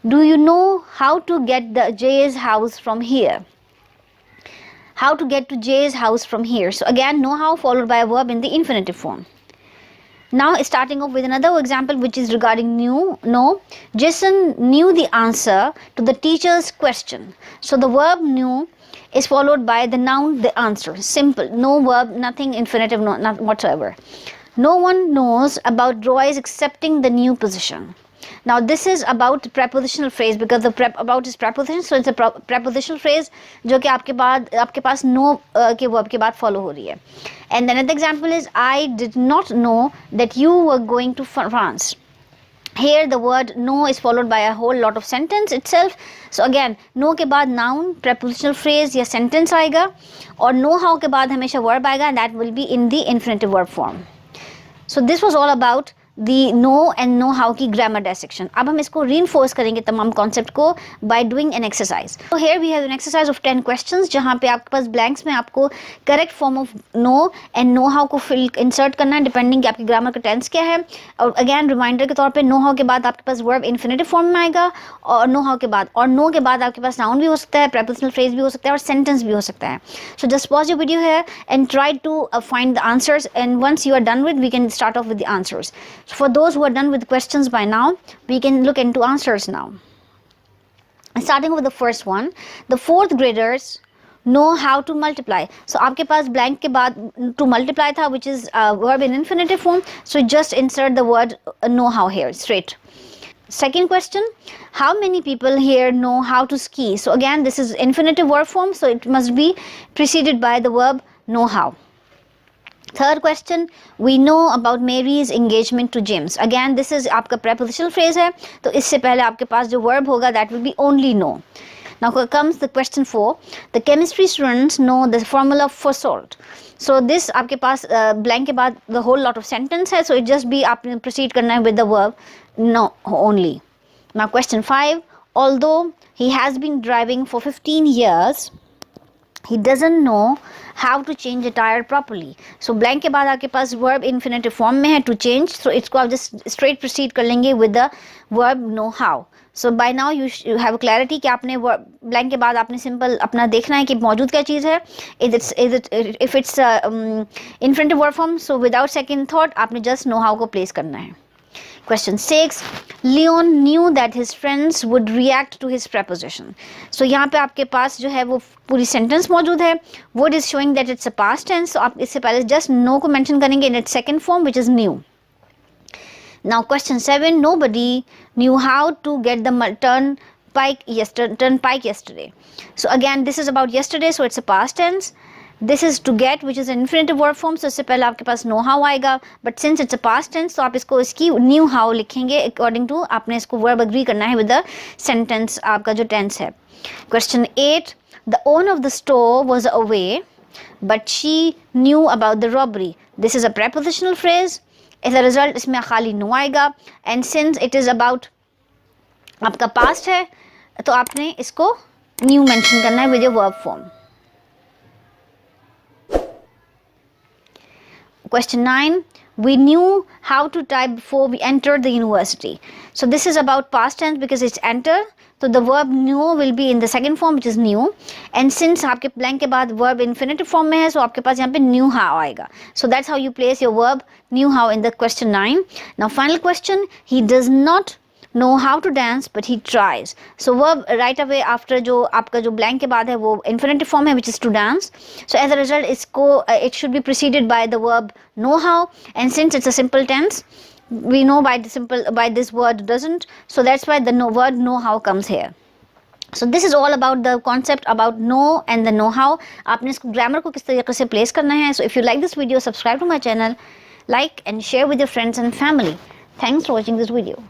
Speaker 1: Do you know how to get the Jay's house from here? How to get to Jay's house from here. So again know how followed by a verb in the infinitive form. Now starting off with another example which is regarding know. Jason knew the answer to the teacher's question. So the verb knew is followed by the noun the answer. Simple. No verb, nothing infinitive, not whatsoever. No one knows about Roy's accepting the new position. Now this is about prepositional phrase because the about is preposition, so it's a prepositional phrase जो कि आपके पास no के verb के बाद follow हो रही है. And then another example is I did not know that you were going to France. here the word no is followed by a whole lot of sentence itself. So again no के बाद noun prepositional phrase या sentence आएगा, और know how के बाद हमेशा verb आएगा, and that will be in the infinitive verb form. So this was all about the know and know how की grammar dissection. अब हम इसको reinforce करेंगे तमाम concept को by doing an exercise. So here we have an exercise of 10 questions जहाँ पे आपके पास blanks में आपको correct form of know and know how को fill insert करना है depending कि आपकी grammar का tense क्या है. और again reminder के तौर पे know how के बाद आपके पास verb infinitive form में आएगा, और know how के बाद, और know के बाद आपके पास noun भी हो सकता है, prepositional phrase भी हो सकता है, और sentence भी हो सकता है. So just pause your video here and try to find the answers, and once you are done with, we can start off with the answers. So for those who are done with questions by now, we can look into answers now. Starting with the first one, the fourth graders know how to multiply. So आपके पास blank के बाद to multiply था, which is verb in infinitive form, so just insert the word know how here straight. Second question, how many people here know how to ski? So again this is infinitive verb form, so it must be preceded by the verb know how. Third question, we know about Mary's engagement to James. Again this is आपका prepositional phrase है, तो इससे पहले आपके पास जो verb होगा that will be only know. Now comes the question 4, the chemistry students know the formula for salt. So this आपके पास blank के बाद the whole lot of sentence है, so it just be आपने proceed करना है with the verb no only. Now question 5, although he has been driving for 15 years, he doesn't know how to change a tire properly. So blank के बाद आपके पास verb infinitive form में है to change, so इसको आप just straight proceed कर लेंगे with the verb know how. So by now you have clarity कि आपने blank के बाद आपने simple अपना देखना है कि मौजूद क्या चीज़ है. If it's infinitive verb form, so without second thought आपने just know how को place करना है. Question 6, Leon knew that his friends would react to his preposition. So यहाँ पे आपके पास जो है वो पूरी sentence मौजूद है. Would is showing that it's a past tense, so आप इससे पहले just know को mention करेंगे in its second form, which is knew. Now question 7, nobody knew how to get the turnpike yesterday. So again this is about yesterday, so it's a past tense. This is to get, which is an infinitive verb form, so इससे पहले आपके पास know how आएगा, but since it's a past tense तो आप इसको इसकी knew how लिखेंगे according to आपने इसको verb agree करना है with the sentence आपका जो tense है. Question 8, the owner of the store was away but she knew about the robbery. This is a prepositional phrase. As a result इसमें खाली know आएगा, and since it is about आपका past है तो आपने इसको new mention करना है with your verb form. Question 9, we knew how to type before we entered the university. So this is about past tense because it's enter, so the verb knew will be in the second form, which is knew, and since आपके blank के बाद verb infinitive form में है, so आपके पास यहाँ पे knew how आएगा. So that's how you place your verb knew how in the question 9. Now final question, he does not know how to dance but he tries. So verb right away after जो आपका जो blank के बाद है वो infinitive form है, which is to dance. So as a result इसको it should be preceded by the verb know how, and since it's a simple tense we know by this word doesn't, so that's why the word know how comes here. So this is all about the concept about know and the know how. आपने इसको grammar को किस तरीके से place करना है. So if you like this video, subscribe to my channel, like and share with your friends and family. Thanks for watching this video.